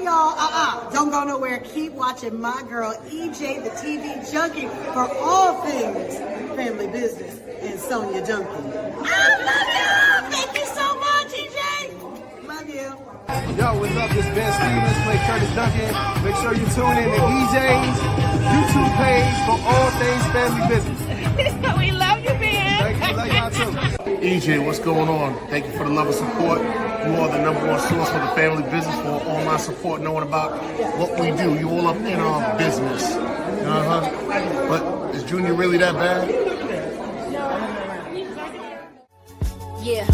y'all. Don't go nowhere. Keep watching my girl, EJ, the TV Junkie, for all things family business and Sonia Junkie. I love you. Thank you so much, EJ. Love you. Yo, what's up? This is Ben Stevens, play Curtis Duncan. Make sure you tune in to EJ's YouTube page for all things family business. We love you, Ben. Thank you. Love y'all too. EJ, what's going on? Thank you for the love and support. You are the number one source for the family business, for all my support, knowing about what we do. You all up in our business. But is Junior really that bad? Yeah.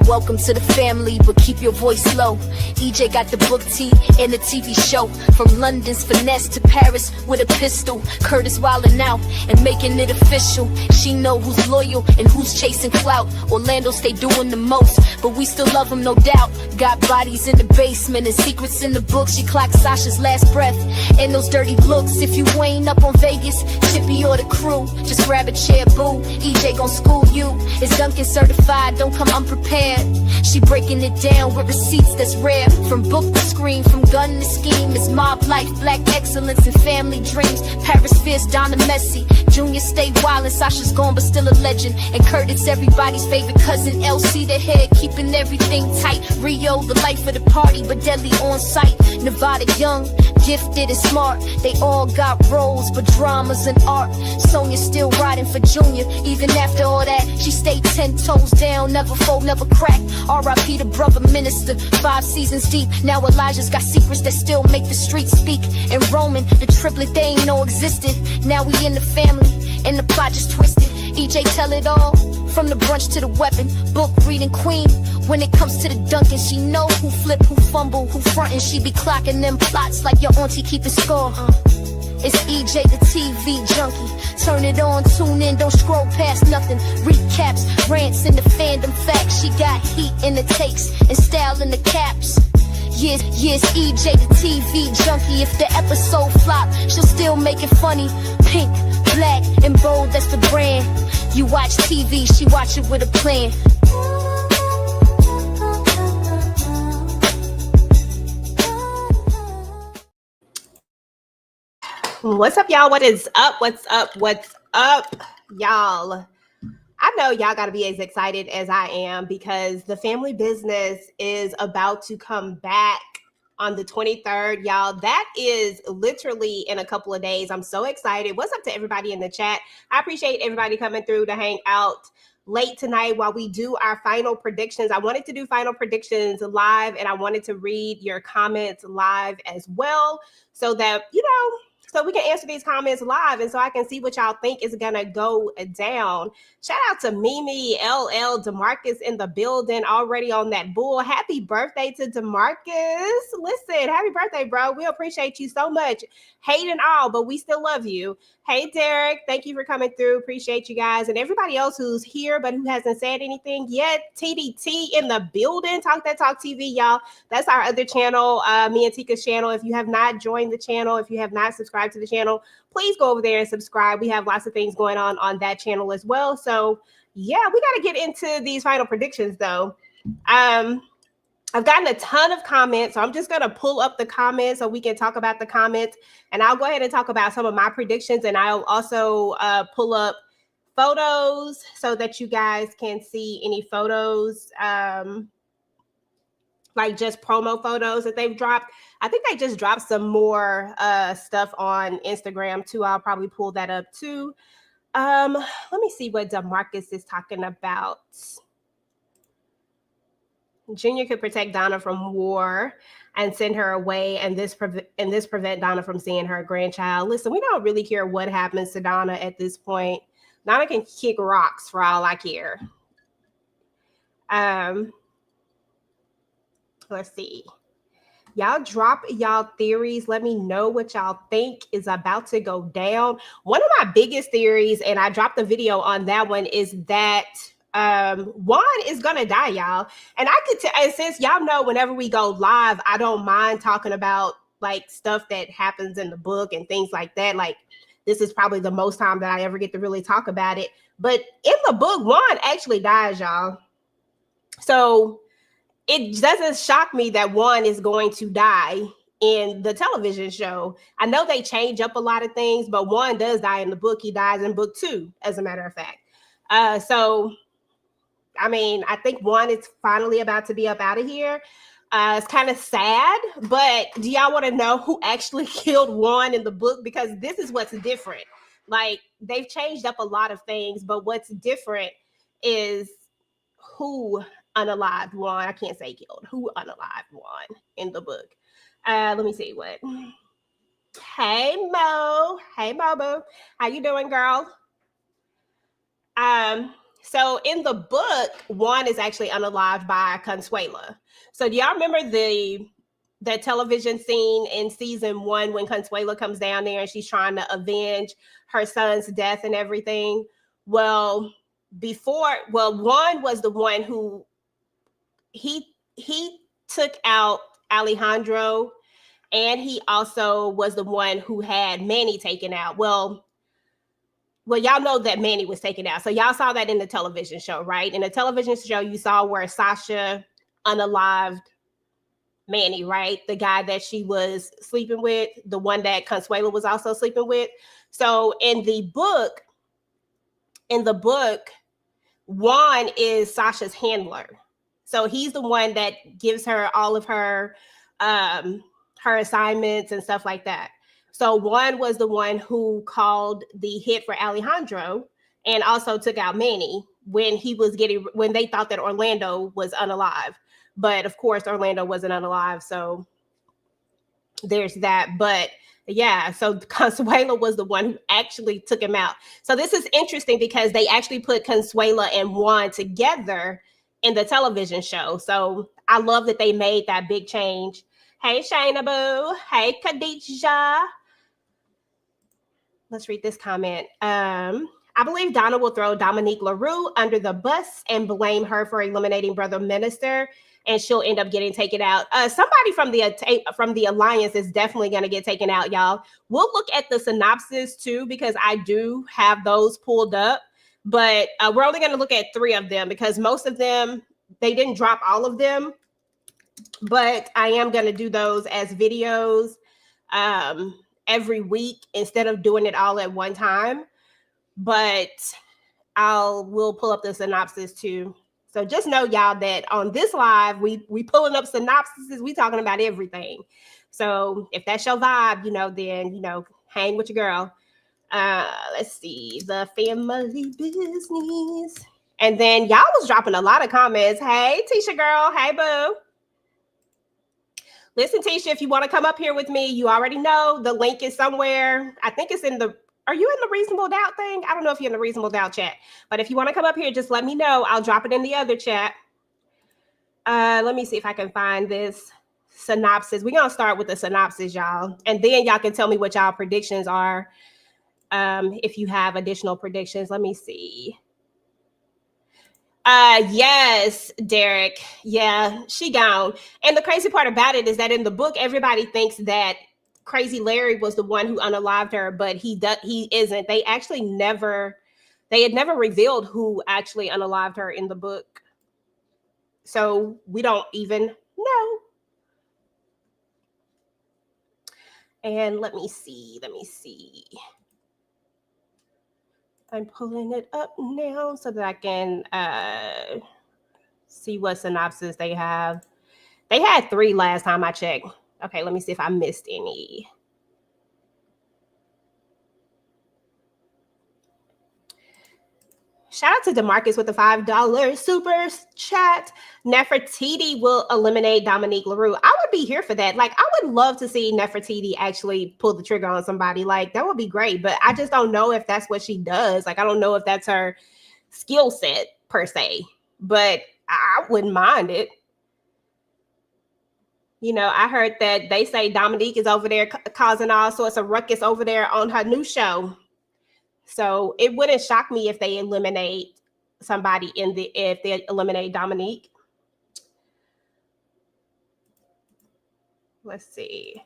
Welcome to the family, but keep your voice low. EJ got the book tea and the TV show. From London's finesse to Paris with a pistol. Curtis wildin' out and making it official. She know who's loyal and who's chasing clout. Orlando stay doing the most, but we still love him, no doubt. Got bodies in the basement and secrets in the book. She clocked Sasha's last breath and those dirty looks. If you ain't up on Vegas, Chippy or the crew, just grab a chair, boo. EJ gon' school you. It's Duncan certified, don't come unprepared. She breaking it down with receipts that's rare. From book to screen, from gun to scheme. It's mob life, black excellence and family dreams. Paris Fierce, Donna Messi. Junior stay wild and Sasha's gone but still a legend. And Curtis, everybody's favorite cousin. LC the head, keeping everything tight. Rio, the life of the party, but deadly on sight. Nevada young, gifted and smart. They all got roles, but dramas and art. Sonia still riding for Junior. Even after all that, she stayed 10 toes down. Never fold, never crack. R.I.P. the brother minister, 5 seasons deep. Now Elijah's got secrets that still make the streets speak. And Roman, the triplet they ain't know existed. Now we in the family, and the plot just twisted. EJ tell it all, from the brunch to the weapon. Book reading queen, when it comes to the Duncan. She know who flip, who fumble, who frontin'. She be clocking them plots like your auntie keeping score. It's EJ the TV Junkie. Turn it on, tune in, don't scroll past nothing. Recaps, rants, and the fandom facts. She got heat in the takes and style in the caps. Yes, EJ the TV Junkie. If the episode flop, she'll still make it funny. Pink, black, and bold, that's the brand. You watch TV, she watch it with a plan. What's up, y'all? What is up? What's up, y'all? I know y'all got to be as excited as I am because the family business is about to come back on the 23rd, y'all. That is literally in a couple of days. I'm so excited. What's up to everybody in the chat? I appreciate everybody coming through to hang out late tonight while we do our final predictions. I wanted to do final predictions live, and I wanted to read your comments live as well so that, so we can answer these comments live and so I can see what y'all think is going to go down. Shout out to Mimmi, LL, DeMarcus in the building, already on that bull. Happy birthday to DeMarcus. Listen, happy birthday, bro. We appreciate you so much. Hate and all, but we still love you. Hey, Derek, thank you for coming through. Appreciate you guys. And everybody else who's here but who hasn't said anything yet. TDT in the building. Talk That Talk TV, y'all. That's our other channel, me and Tika's channel. If you have not joined the channel, if you have not subscribed to the channel, please go over there and subscribe. We have lots of things going on that channel as well. So, yeah, we got to get into these final predictions, though. I've gotten a ton of comments, so I'm just going to pull up the comments so we can talk about the comments. And I'll go ahead and talk about some of my predictions. And I'll also pull up photos so that you guys can see any photos, like just promo photos that they've dropped. I think they just dropped some more stuff on Instagram, too. I'll probably pull that up, too. Let me see what DeMarcus is talking about. Junior could protect Donna from war and send her away, and this prevent Donna from seeing her grandchild. Listen, we don't really care what happens to Donna at this point. Donna can kick rocks for all I care. Let's see. Y'all drop y'all theories. Let me know what y'all think is about to go down. One of my biggest theories, and I dropped a video on that one, is that Juan is gonna die, y'all. And and since y'all know whenever we go live, I don't mind talking about like stuff that happens in the book and things like that. Like, this is probably the most time that I ever get to really talk about it. But in the book, Juan actually dies, y'all. So it doesn't shock me that Juan is going to die in the television show. I know they change up a lot of things, but Juan does die in the book. He dies in book 2, as a matter of fact. So, I mean, I think Juan is finally about to be up out of here. It's kind of sad, but do y'all want to know who actually killed Juan in the book? Because this is what's different. Like, they've changed up a lot of things, but what's different is who unalived Juan. I can't say killed. Who unalived Juan in the book? Let me see what. Hey Mo. Hey Mobo. How you doing, girl? So in the book, Juan is actually unalived by Consuela. So do y'all remember the television scene in season 1 when Consuela comes down there and she's trying to avenge her son's death and everything? Well, Juan was the one who he took out Alejandro, and he also was the one who had Manny taken out. Well, y'all know that Manny was taken out. So y'all saw that in the television show, right? In the television show, you saw where Sasha unalived Manny, right? The guy that she was sleeping with, the one that Consuela was also sleeping with. So in the book, Juan is Sasha's handler. So he's the one that gives her all of her assignments and stuff like that. So Juan was the one who called the hit for Alejandro and also took out Manny when they thought that Orlando was unalive. But of course, Orlando wasn't unalive. So there's that. But yeah, so Consuela was the one who actually took him out. So this is interesting because they actually put Consuela and Juan together in the television show. So I love that they made that big change. Hey, Shayna Boo. Hey, Khadija. Let's read this comment. I believe Donna will throw Dominique LaRue under the bus and blame her for eliminating Brother Minister, and she'll end up getting taken out. Somebody from the Alliance is definitely going to get taken out, y'all. We'll look at the synopsis too, because I do have those pulled up, but we're only going to look at 3 of them because most of them, they didn't drop all of them, but I am going to do those as videos every week instead of doing it all at one time. But we'll pull up the synopsis too. So just know, y'all, that on this live, we pulling up synopsises. We talking about everything. So if that's your vibe, then, hang with your girl. Let's see, the family business. And then y'all was dropping a lot of comments. Hey, Tisha girl. Hey, boo. Listen, Tisha, if you want to come up here with me, you already know the link is somewhere. I think it's are you in the Reasonable Doubt thing? I don't know if you're in the Reasonable Doubt chat, but if you want to come up here, just let me know. I'll drop it in the other chat. Let me see if I can find this synopsis. We're going to start with the synopsis, y'all. And then y'all can tell me what y'all predictions are. If you have additional predictions, let me see. Yes, Derek. Yeah, she gone. And the crazy part about it is that in the book, everybody thinks that Crazy Larry was the one who unalived her, but he isn't. They had never revealed who actually unalived her in the book. So we don't even know. And let me see. I'm pulling it up now so that I can see what synopsis they have. They had 3 last time I checked. Okay, let me see if I missed any. Shout out to DeMarcus with the $5 super chat. Nefertiti will eliminate Dominique LaRue. I would be here for that. Like, I would love to see Nefertiti actually pull the trigger on somebody. Like, that would be great. But I just don't know if that's what she does. Like, I don't know if that's her skill set per se. But I wouldn't mind it. I heard that they say Dominique is over there causing all sorts of ruckus over there on her new show. So it wouldn't shock me if they eliminate somebody if they eliminate Dominique. Let's see.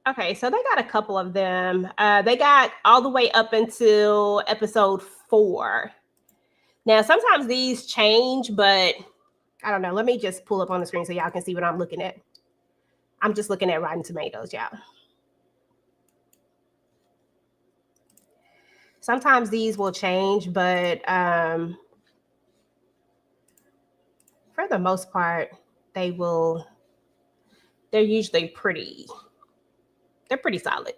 Okay, so they got a couple of them. They got all the way up until episode 4. Now, sometimes these change, but I don't know. Let me just pull up on the screen so y'all can see what I'm looking at. I'm just looking at Rotten Tomatoes, y'all. Sometimes these will change, but for the most part, they're usually pretty solid.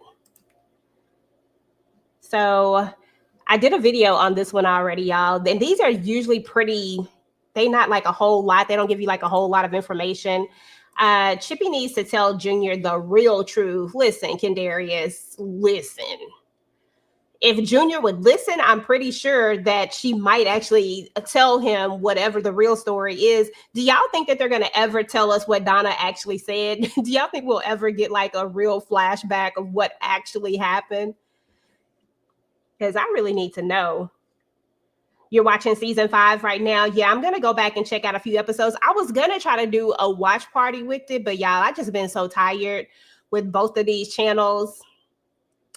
So I did a video on this one already, y'all. And these are usually they not like a whole lot. They don't give you like a whole lot of information. Chippy needs to tell Junior the real truth. Listen, Kendarius, listen. If Junior would listen, I'm pretty sure that she might actually tell him whatever the real story is. Do y'all think that they're going to ever tell us what Donna actually said? Do y'all think we'll ever get like a real flashback of what actually happened? Because I really need to know. You're watching season 5 right now. Yeah, I'm going to go back and check out a few episodes. I was going to try to do a watch party with it, but y'all, I just been so tired with both of these channels.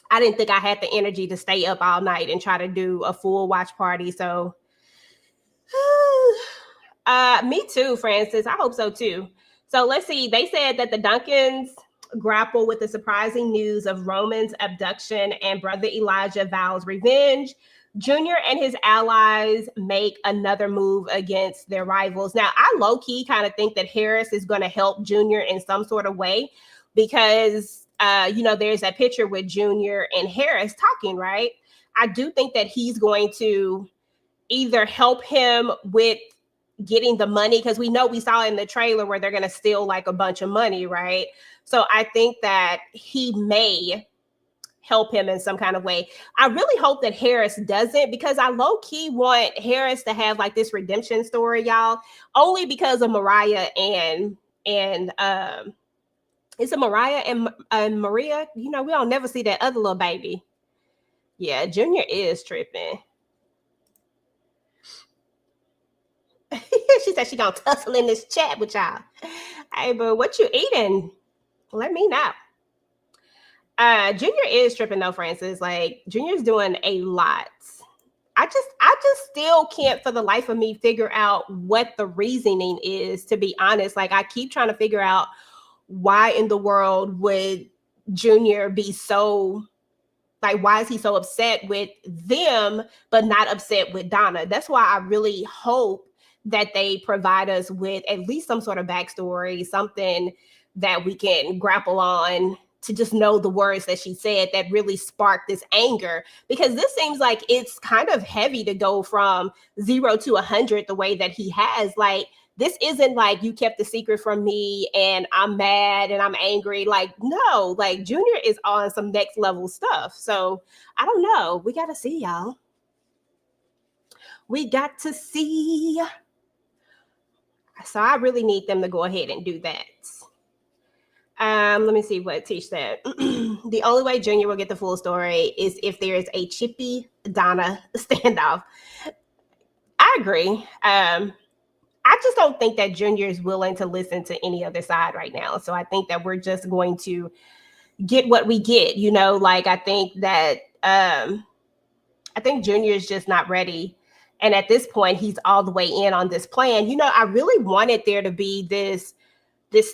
I didn't think I had the energy to stay up all night and try to do a full watch party. So me too, Francis. I hope so too. So let's see. They said that the Duncans grapple with the surprising news of Roman's abduction and brother Elijah vows revenge. Junior and his allies make another move against their rivals. Now, I low-key kind of think that Harris is going to help Junior in some sort of way because there's that picture with Junior and Harris talking, right? I do think that he's going to either help him with getting the money, because we saw in the trailer where they're going to steal like a bunch of money, right? So I think that he may help him in some kind of way. I really hope that Harris doesn't, because I low-key want Harris to have like this redemption story, y'all, only because of Mariah and is it Mariah and Maria? We don't never see that other little baby. Yeah, Junior is tripping. She said she gonna tussle in this chat with y'all. Hey, but what you eating? Let me know. Junior is tripping though, Francis. Like, Junior's doing a lot. I just still can't for the life of me figure out what the reasoning is, to be honest. Like, I keep trying to figure out why in the world would Junior be so, like, why is he so upset with them but not upset with Donna? That's why I really hope that they provide us with at least some sort of backstory, something that we can grapple on to just know the words that she said that really sparked this anger. Because this seems like it's kind of heavy to go from 0 to 100 the way that he has. Like, this isn't like you kept the secret from me and I'm mad and I'm angry. Like, no, like Junior is on some next level stuff. So I don't know. We got to see, y'all. We got to see. So I really need them to go ahead and do that. Let me see what Tish said. The only way Junior will get the full story is if there is a Chippy Donna standoff. I agree. I just don't think that Junior is willing to listen to any other side right now. So I think that we're just going to get what we get, like, I think that I think Junior is just not ready. And at this point, he's all the way in on this plan. I really wanted there to be this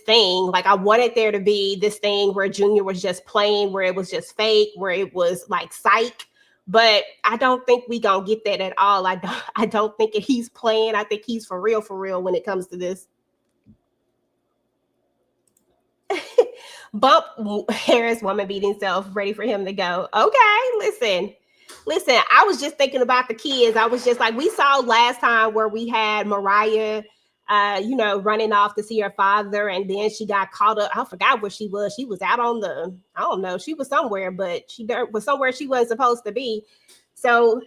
thing. Like, I wanted there to be this thing where Junior was just playing, where it was just fake, where it was like psych. But I don't think we gonna get that at all. I don't think he's playing. I think he's for real when it comes to this. Bump Harris, woman beating self, ready for him to go. Okay, listen, I was just thinking about the kids. I was just like, we saw last time where we had Mariah, running off to see her father, and then she got caught up. I forgot where she was. She was out on I don't know. She was somewhere, but she was somewhere she wasn't supposed to be. So,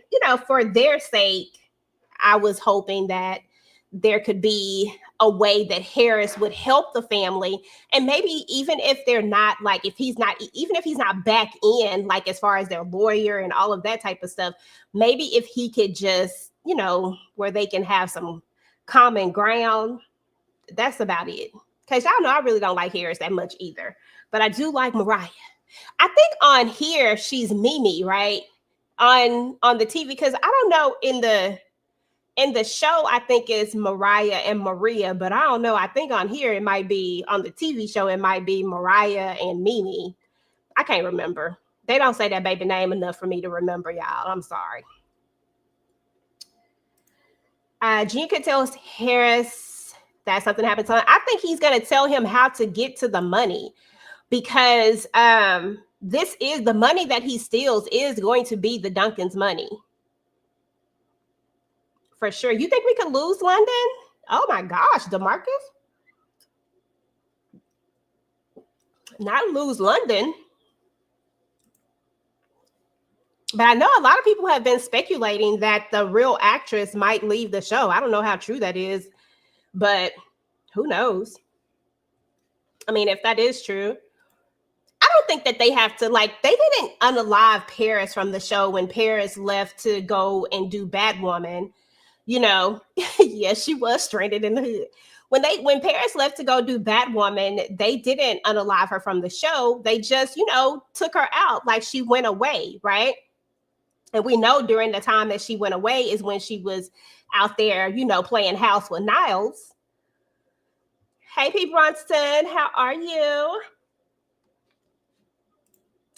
for their sake, I was hoping that there could be a way that Harris would help the family. And maybe even if they're not, like, even if he's not back in, like, as far as their lawyer and all of that type of stuff, maybe if he could just, where they can have some common ground. That's about it. Because y'all know I really don't like Harris that much either. But I do like Mariah. I think on here, she's Mimmi, right? On the TV. Because I don't know, In the show, I think it's Mariah and Maria, but I don't know. I think on here it might be, on the TV show, it might be Mariah and Mimmi. I can't remember. They don't say that baby name enough for me to remember, y'all. I'm sorry. Gene could tell Harris that something happened to him. I think he's going to tell him how to get to the money, because this is the money that he steals is going to be the Duncan's money. For sure. You think we could lose London? Oh my gosh, DeMarcus. Not lose London. But I know a lot of people have been speculating that the real actress might leave the show. I don't know how true that is, but who knows? I mean, if that is true, I don't think that they have to, like, they didn't unalive Paris from the show when Paris left to go and do Batwoman. You know, yes, she was stranded in the hood. When Paris left to go do Batwoman, they didn't unalive her from the show. They just, you know, took her out, like she went away, right? And we know during the time that she went away is when she was out there, you know, playing house with Niles. Hey, P. Bronston, how are you?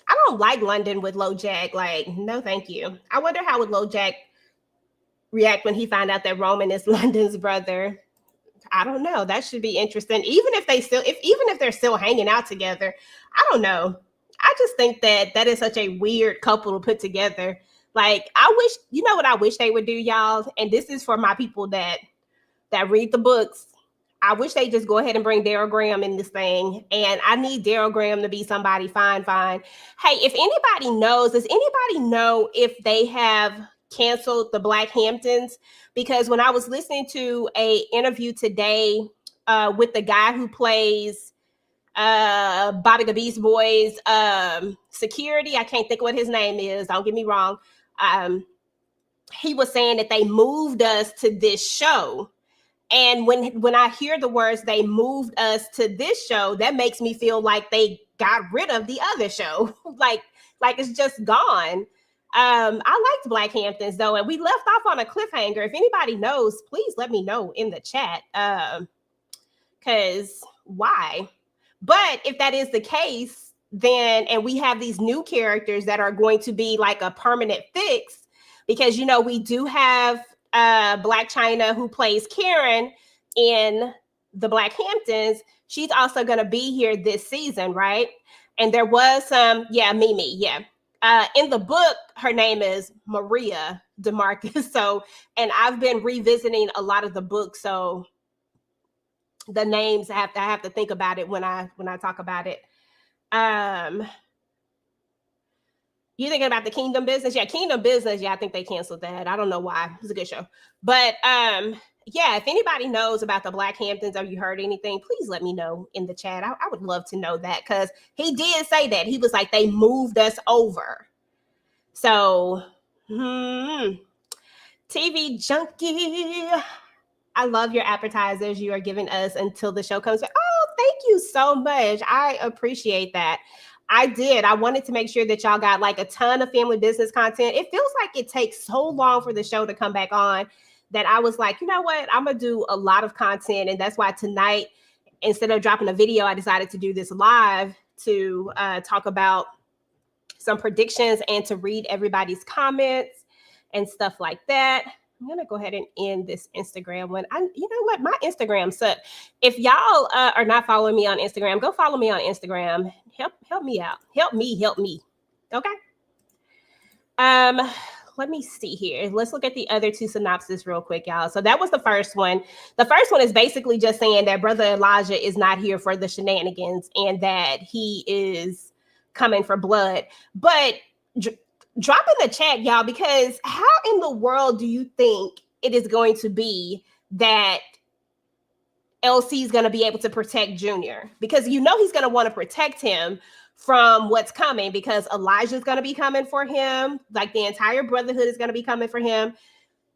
I don't like London with LoJack. Like, no, thank you. I wonder how would LoJack react when he found out that Roman is London's brother. I don't know. That should be interesting. Even if they're still hanging out together, I don't know. I just think that is such a weird couple to put together. Like, I wish, you know what I wish they would do, y'all? And this is for my people that read the books. I wish they just go ahead and bring Daryl Graham in this thing. And I need Daryl Graham to be somebody fine. Hey, if anybody knows, does anybody know if they have canceled the Black Hamptons? Because when I was listening to a interview today with the guy who plays Bobby the Beast Boy's security, I can't think what his name is, don't get me wrong. He was saying that they moved us to this show. And when I hear the words, they moved us to this show, that makes me feel like they got rid of the other show. like it's just gone. I liked Black Hamptons though, and we left off on a cliffhanger. If anybody knows, please let me know in the chat. Because why? But if that is the case, then, and we have these new characters that are going to be like a permanent fix, because, you know, we do have Black China who plays Karen in the Black Hamptons. She's also going to be here this season, right? And there was Mimmi, in the book, her name is Maria DeMarcus. So, and I've been revisiting a lot of the books, so the names I have to think about it when I talk about it. You thinking about the Kingdom Business? Yeah, Kingdom Business. Yeah, I think they canceled that. I don't know why. It's a good show. But if anybody knows about the Black Hamptons or you heard anything, please let me know in the chat. I would love to know that, because he did say that. He was like, they moved us over. So, TV Junkie, I love your appetizers you are giving us until the show comes back. Oh, thank you so much. I appreciate that. I did. I wanted to make sure that y'all got like a ton of family business content. It feels like it takes so long for the show to come back on that I was like, you know what? I'm going to do a lot of content. And that's why tonight, instead of dropping a video, I decided to do this live to talk about some predictions and to read everybody's comments and stuff like that. I'm going to go ahead and end this Instagram one. You know what? My Instagram sucks. If y'all are not following me on Instagram, go follow me on Instagram. Help me out. Help me. Okay. Let me see here. Let's look at the other two synopses real quick, y'all. So that was the first one. The first one is basically just saying that Brother Elijah is not here for the shenanigans and that he is coming for blood. But drop in the chat, y'all, because how in the world do you think it is going to be that LC is going to be able to protect Junior? Because you know he's going to want to protect him from what's coming, because Elijah's going to be coming for him. Like the entire Brotherhood is going to be coming for him.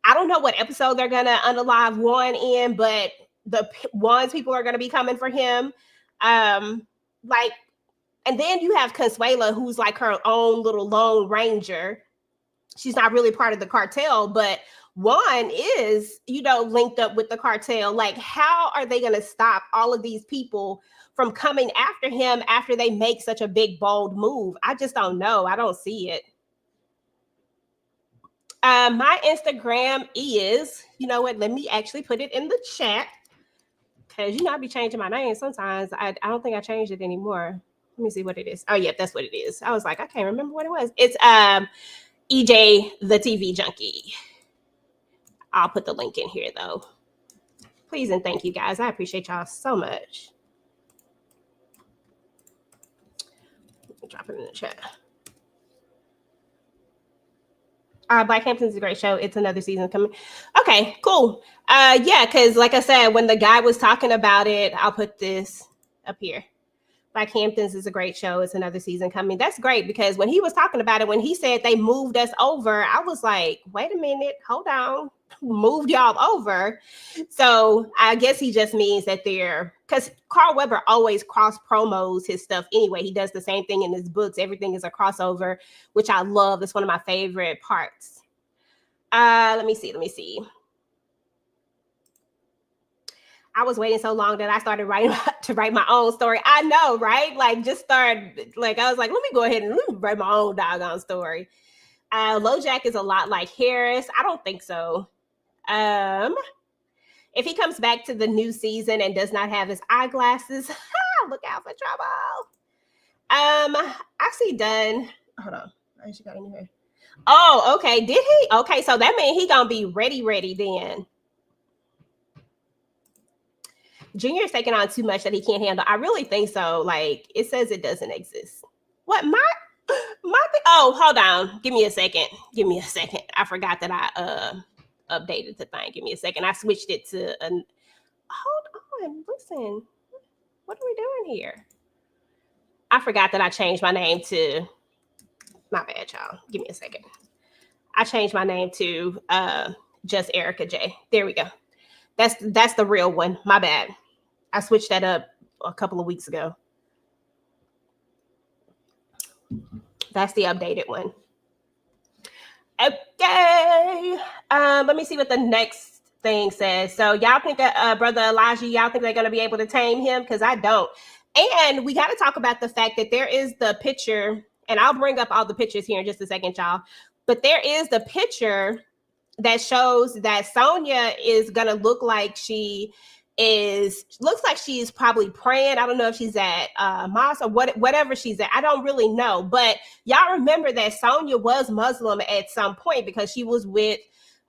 I don't know what episode they're going to unalive Juan in, but the Juan's people are going to be coming for him. And then you have Consuela, who's like her own little lone ranger. She's not really part of the cartel, but One is, linked up with the cartel. Like, how are they going to stop all of these people from coming after him after they make such a big, bold move? I just don't know. I don't see it. My Instagram is, you know what? Let me actually put it in the chat, because I be changing my name sometimes. I don't think I changed it anymore. Let me see what it is. Oh yeah, that's what it is. I was like, I can't remember what it was. It's EJ the TV Junkie. I'll put the link in here though. Please and thank you guys. I appreciate y'all so much. Let me drop it in the chat. Black Hamptons is a great show. It's another season coming. Okay, cool. Yeah, because like I said, when the guy was talking about it, I'll put this up here. Black Hamptons is a great show. It's another season coming. That's great, because when he was talking about it, when he said they moved us over, I was like, wait a minute, hold on. Moved y'all over. So I guess he just means that because Carl Weber always cross promos his stuff anyway. He does the same thing in his books. Everything is a crossover, which I love. That's one of my favorite parts. Let me see. I was waiting so long that I started to write my own story. I know, right? Like, I was like, let me go ahead and write my own doggone story. LoJack is a lot like Harris. I don't think so. If he comes back to the new season and does not have his eyeglasses, look out for trouble. I see Dunn. Hold on. I actually got in here. Oh, okay. Did he? Okay, so that means he gonna be ready then. Junior is taking on too much that he can't handle. I really think so. Like, it says it doesn't exist. What? Oh, hold on. Give me a second. I forgot that I updated the thing. Give me a second. I switched it to hold on. Listen. What are we doing here? I forgot that I changed my name to, my bad, y'all. Give me a second. I changed my name to just Erica J. There we go. That's the real one. My bad. I switched that up a couple of weeks ago. That's the updated one. Okay. Let me see what the next thing says. So y'all think Brother Elijah, y'all think they're going to be able to tame him? Because I don't. And we got to talk about the fact that there is the picture, and I'll bring up all the pictures here in just a second, y'all. But there is the picture that shows that Sonya is going to look like looks like she's probably praying. I don't know if she's at mosque or whatever she's at. I don't really know. But y'all remember that Sonya was Muslim at some point, because she was with,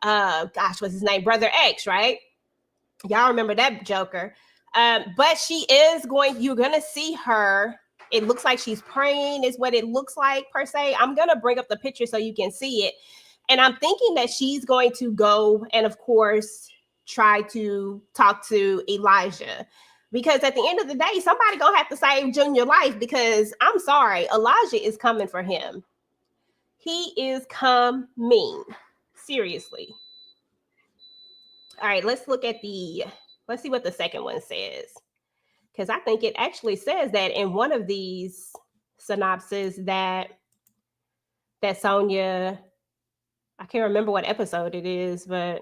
what's his name? Brother X, right? Y'all remember that joker. But you're going to see her. It looks like she's praying is what it looks like per se. I'm going to bring up the picture so you can see it. And I'm thinking that she's going to go and, of course, try to talk to Elijah, because at the end of the day, somebody gonna have to save Junior life, because I'm sorry, Elijah is coming for him. He is coming. Seriously. All right, let's see what the second one says, because I think it actually says that in one of these synopses that Sonya, I can't remember what episode it is, but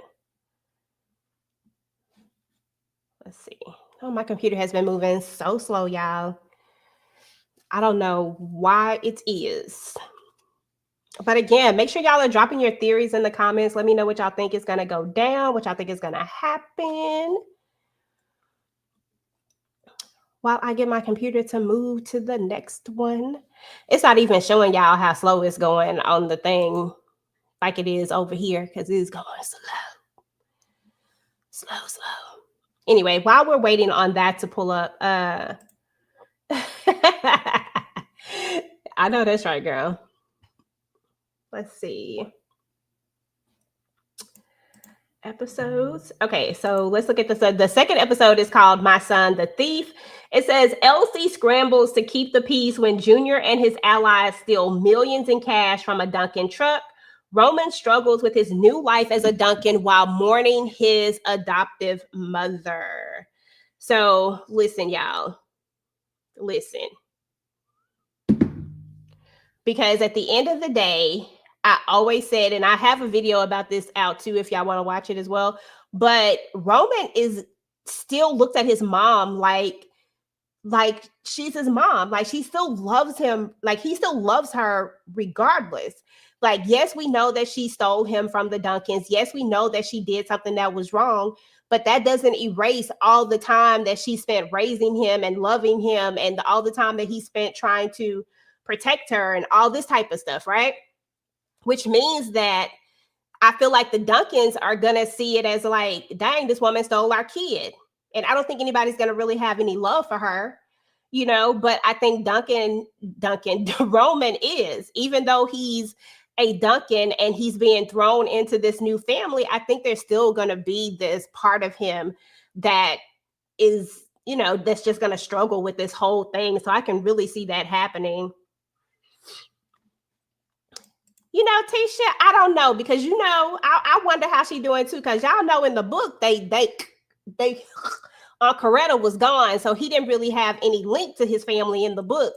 let's see. Oh, my computer has been moving so slow, y'all. I don't know why it is. But again, make sure y'all are dropping your theories in the comments. Let me know what y'all think is going to go down, what y'all think is going to happen, while I get my computer to move to the next one. It's not even showing y'all how slow it's going on the thing like it is over here, because it is going slow. Anyway, while we're waiting on that to pull up, I know that's right, girl. Let's see. Episodes. Okay, so let's look at this. The second episode is called My Son, the Thief. It says Elsie scrambles to keep the peace when Junior and his allies steal millions in cash from a Dunkin' truck. Roman struggles with his new life as a Dunkin' while mourning his adoptive mother. So listen, y'all. Listen. Because at the end of the day, I always said, and I have a video about this out too, if y'all want to watch it as well. But Roman is still looked at his mom like she's his mom. Like she still loves him. Like he still loves her regardless. Like, yes, we know that she stole him from the Duncans. Yes, we know that she did something that was wrong, but that doesn't erase all the time that she spent raising him and loving him and all the time that he spent trying to protect her and all this type of stuff, right? Which means that I feel like the Duncans are going to see it as like, dang, this woman stole our kid. And I don't think anybody's going to really have any love for her, you know, but I think Roman is, even though he's a Duncan and he's being thrown into this new family, I think there's still going to be this part of him that is, you know, that's just going to struggle with this whole thing. So I can really see that happening. You know, Tisha, I don't know, because, you know, I wonder how she's doing too, because y'all know in the book, they Aunt Coretta was gone, so he didn't really have any link to his family in the book.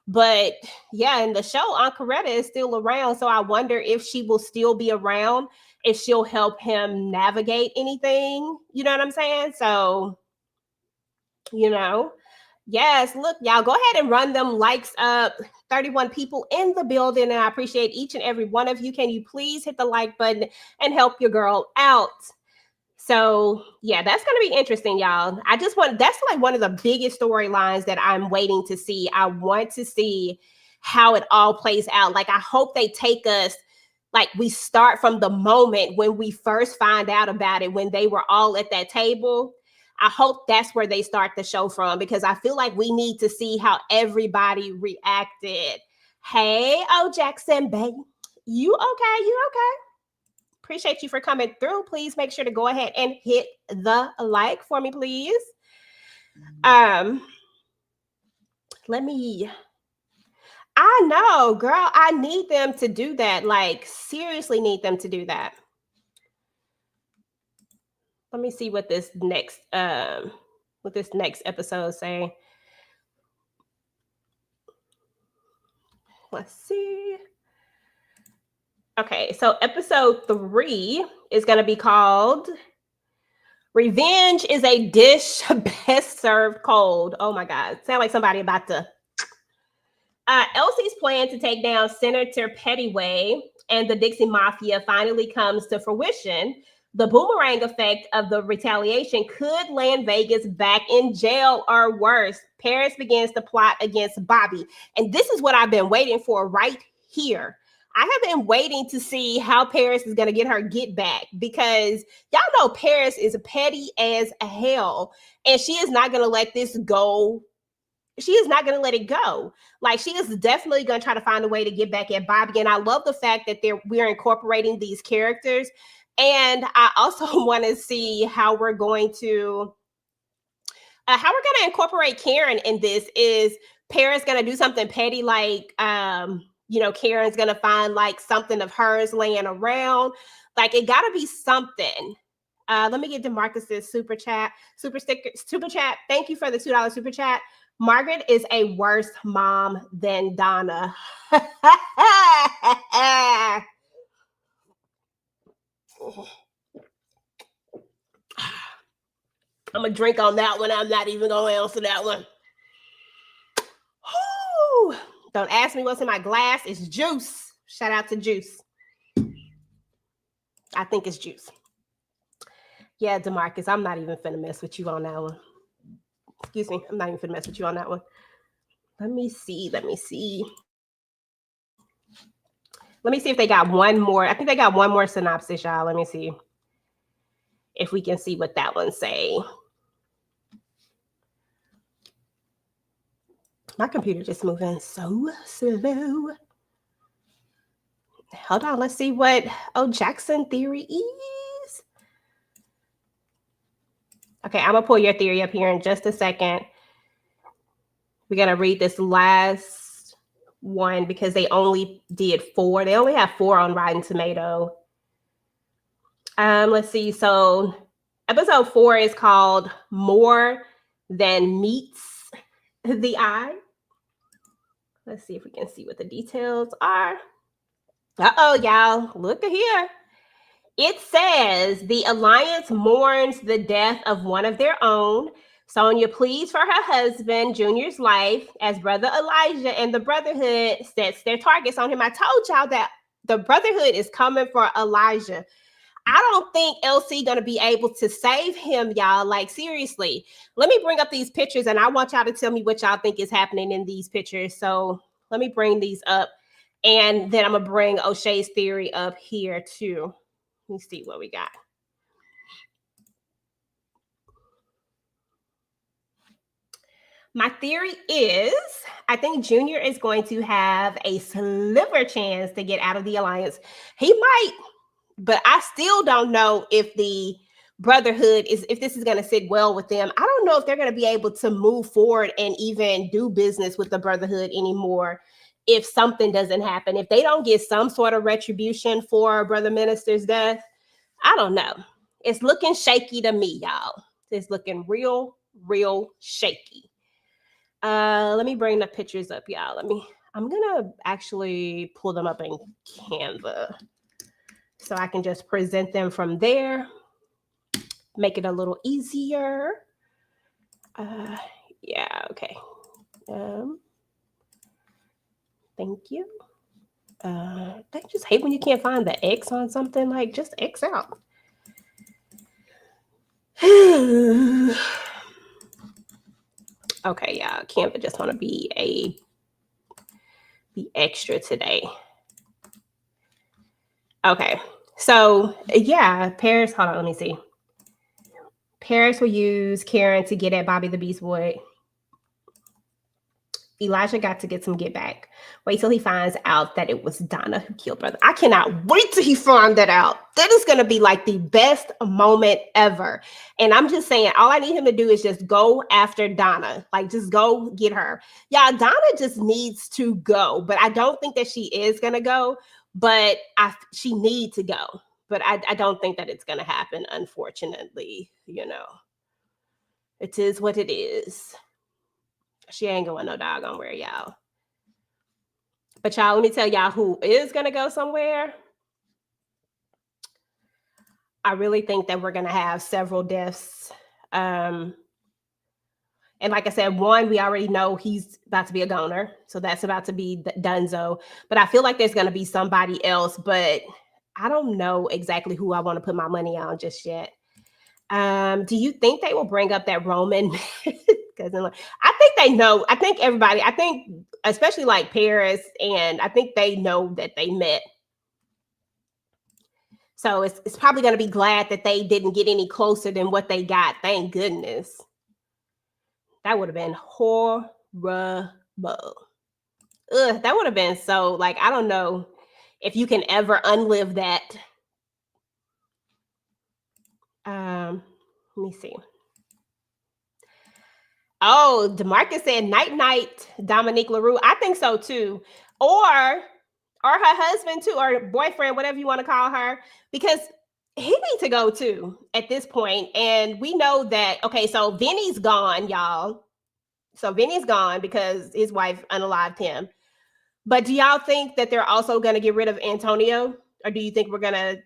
But yeah, in the show, Aunt Coretta is still around, so I wonder if she will still be around, if she'll help him navigate anything. You know what I'm saying? So, you know, yes, look, y'all, go ahead and run them likes up. 31 people in the building, and I appreciate each and every one of you. Can you please hit the like button and help your girl out? So yeah, that's going to be interesting, y'all. That's like one of the biggest storylines that I'm waiting to see. I want to see how it all plays out. Like, I hope they take us, like, we start from the moment when we first find out about it, when they were all at that table. I hope that's where they start the show from, because I feel like we need to see how everybody reacted. Hey, oh, Jackson, baby. You okay? You okay? Appreciate you for coming through. Please make sure to go ahead and hit the like for me, please. I know, girl, I need them to do that. Like, seriously need them to do that. Let me see what this next episode is saying. Let's see. Okay, so episode 3 is going to be called Revenge is a Dish Best Served Cold. Oh my God, sound like somebody about to. Elsie's plan to take down Senator Pettyway and the Dixie Mafia finally comes to fruition. The boomerang effect of the retaliation could land Vegas back in jail or worse. Paris begins to plot against Bobby. And this is what I've been waiting for right here. I have been waiting to see how Paris is going to get her get back, because y'all know Paris is petty as hell, and she is not going to let this go. She is not going to let it go. Like, she is definitely going to try to find a way to get back at Bobby. And I love the fact that we're incorporating these characters. And I also want to see how we're going to incorporate Karen in this. Is Paris going to do something petty, like, you know, Karen's going to find like something of hers laying around? Like, it got to be something. Let me get DeMarcus's super chat. Thank you for the $2 super chat. Margaret is a worse mom than Donna. I'm going to drink on that one. I'm not even going to answer that one. Whew. Don't ask me what's in my glass. It's juice. Shout out to juice. I think it's juice. Yeah, DeMarcus, I'm not even finna mess with you on that one. Excuse me. I'm not even finna mess with you on that one. Let me see if they got one more. I think they got one more synopsis, y'all. Let me see if we can see what that one say. My computer just moving so slow. Hold on. Let's see what Jackson theory is. Okay, I'm going to pull your theory up here in just a second. We're going to read this last one because they only did 4. They only have 4 on Rotten Tomato. Let's see. So episode 4 is called More Than Meets the Eye. Let's see if we can see what the details are. Uh-oh, y'all. Look at here. It says the alliance mourns the death of one of their own. Sonia pleads for her husband, Junior's life, as brother Elijah and the Brotherhood sets their targets on him. I told y'all that the Brotherhood is coming for Elijah. I don't think LC gonna be able to save him, y'all. Like, seriously. Let me bring up these pictures, and I want y'all to tell me what y'all think is happening in these pictures. So let me bring these up, and then I'm gonna bring O'Shea's theory up here too. Let me see what we got. My theory is I think Junior is going to have a sliver chance to get out of the alliance. He might, but I still don't know if the Brotherhood if this is going to sit well with them. I don't know if they're going to be able to move forward and even do business with the Brotherhood anymore if something doesn't happen. If they don't get some sort of retribution for Brother Minister's death, I don't know. It's looking shaky to me, y'all. It's looking real shaky. Let me bring the pictures up, y'all. I'm gonna actually pull them up in Canva so I can just present them from there, make it a little easier. Yeah, okay. Thank you. I just hate when you can't find the X on something. Like, just X out. Okay, yeah, Canva just want to be extra today. Okay, so yeah, Paris. Hold on, let me see. Paris will use Karen to get at Bobby the Beast Boy. Elijah got to get some get back. Wait till he finds out that it was Donna who killed brother. I cannot wait till he find that out. That is going to be like the best moment ever. And I'm just saying, all I need him to do is just go after Donna. Like, just go get her. Yeah, Donna just needs to go. But I don't think that she is going to go. But she needs to go. But I don't think that it's going to happen, unfortunately. You know, it is what it is. She ain't going no doggone where, y'all. But y'all, let me tell y'all who is going to go somewhere. I really think that we're going to have several deaths. And like I said, one, we already know he's about to be a goner. So that's about to be donezo. But I feel like there's going to be somebody else. But I don't know exactly who I want to put my money on just yet. Do you think they will bring up that Roman? Because I think they know. I think everybody, especially like Paris, and I think they know that they met. So it's probably going to be glad that they didn't get any closer than what they got. Thank goodness. That would have been horrible. That would have been so, like, I don't know if you can ever unlive that. Let me see. Oh, DeMarcus said night, Dominique LaRue. I think so too. Or her husband too, or boyfriend, whatever you want to call her, because he needs to go too at this point. And we know that, okay, so Vinny's gone, y'all. So Vinny's gone because his wife unalived him. But do y'all think that they're also going to get rid of Antonio? Or do you think we're gonna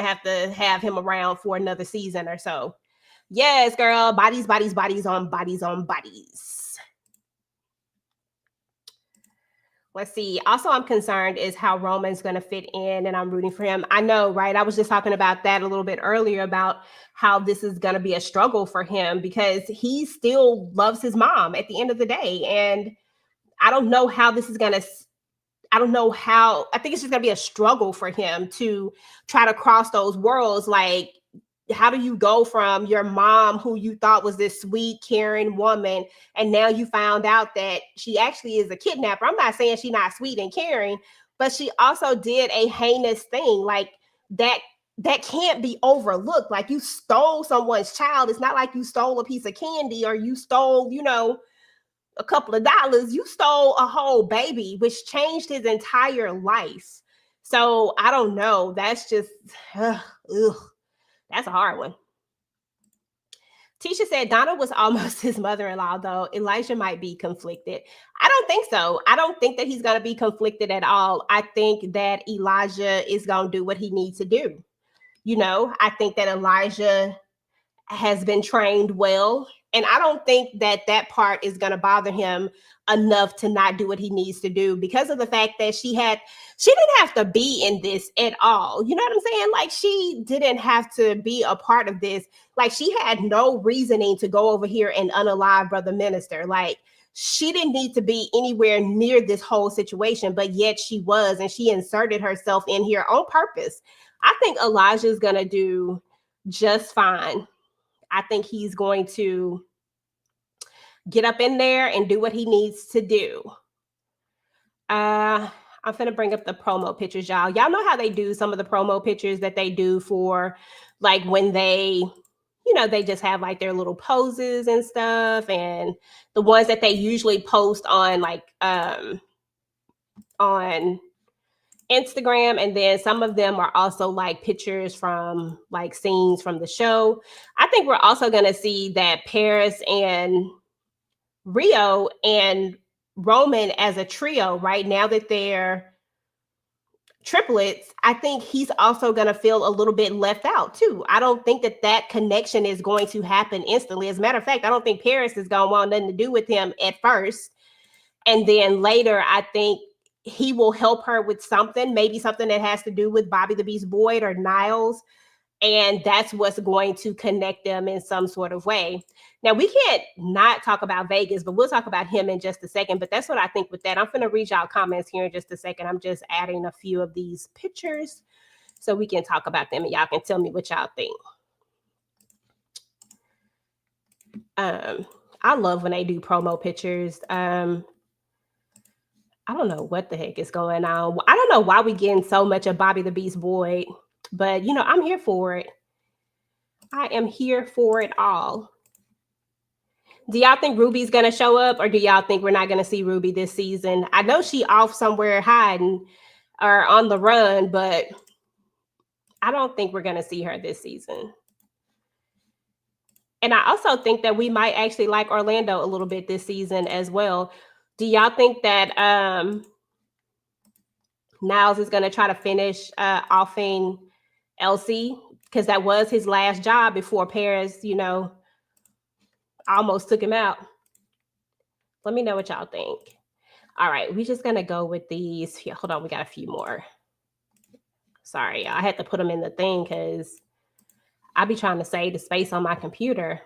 have to have him around for another season or so? Yes, girl. Bodies on bodies. Let's see. Also, I'm concerned is how Roman's going to fit in, and I'm rooting for him. I know, right? I was just talking about that a little bit earlier about how this is going to be a struggle for him because he still loves his mom at the end of the day. And I don't know how this is going to I think it's just gonna be a struggle for him to try to cross those worlds. Like, how do you go from your mom, who you thought was this sweet, caring woman, and now you found out that she actually is a kidnapper? I'm not saying she's not sweet and caring, but she also did a heinous thing. Like, that can't be overlooked. Like, you stole someone's child. It's not like you stole a piece of candy or you stole, a couple of dollars. You stole a whole baby, which changed his entire life. So I don't know. That's just, that's a hard one. Tisha said Donna was almost his mother-in-law, though. Elijah might be conflicted. I don't think so. I don't think that he's going to be conflicted at all. I think that Elijah is going to do what he needs to do. You know, I think that Elijah has been trained well. And I don't think that that part is going to bother him enough to not do what he needs to do because of the fact that she didn't have to be in this at all. You know what I'm saying? Like, she didn't have to be a part of this. Like, she had no reasoning to go over here and unalive Brother Minister. Like, she didn't need to be anywhere near this whole situation, but yet she was, and she inserted herself in here on purpose. I think Elijah's going to do just fine. I think he's going to get up in there and do what he needs to do. I'm going to bring up the promo pictures, y'all. Y'all know how they do some of the promo pictures that they do for, like, when they, you know, they just have like their little poses and stuff, and the ones that they usually post on like on Instagram, and then some of them are also like pictures from like scenes from the show. I think we're also going to see that Paris and Rio and Roman as a trio, right now that they're triplets, I think he's also going to feel a little bit left out too. I don't think that that connection is going to happen instantly. As a matter of fact, I don't think Paris is going to want nothing to do with him at first. And then later, I think he will help her with something, maybe something that has to do with Bobby the Beast Boyd or Niles. And that's what's going to connect them in some sort of way. Now, we can't not talk about Vegas, but we'll talk about him in just a second. But that's what I think with that. I'm going to read y'all comments here in just a second. I'm just adding a few of these pictures so we can talk about them and y'all can tell me what y'all think. I love when they do promo pictures. I don't know what the heck is going on. I don't know why we getting so much of Bobby the Beast Boyd, but you know, I'm here for it. I am here for it all. Do y'all think Ruby's going to show up, or do y'all think we're not going to see Ruby this season? I know she off somewhere hiding or on the run, but I don't think we're going to see her this season. And I also think that we might actually like Orlando a little bit this season as well. Do y'all think that Niles is going to try to finish offing LC? Because that was his last job before Paris, you know, almost took him out. Let me know what y'all think. All right, we're just going to go with these. Here, hold on, we got a few more. Sorry, I had to put them in the thing because I be trying to save the space on my computer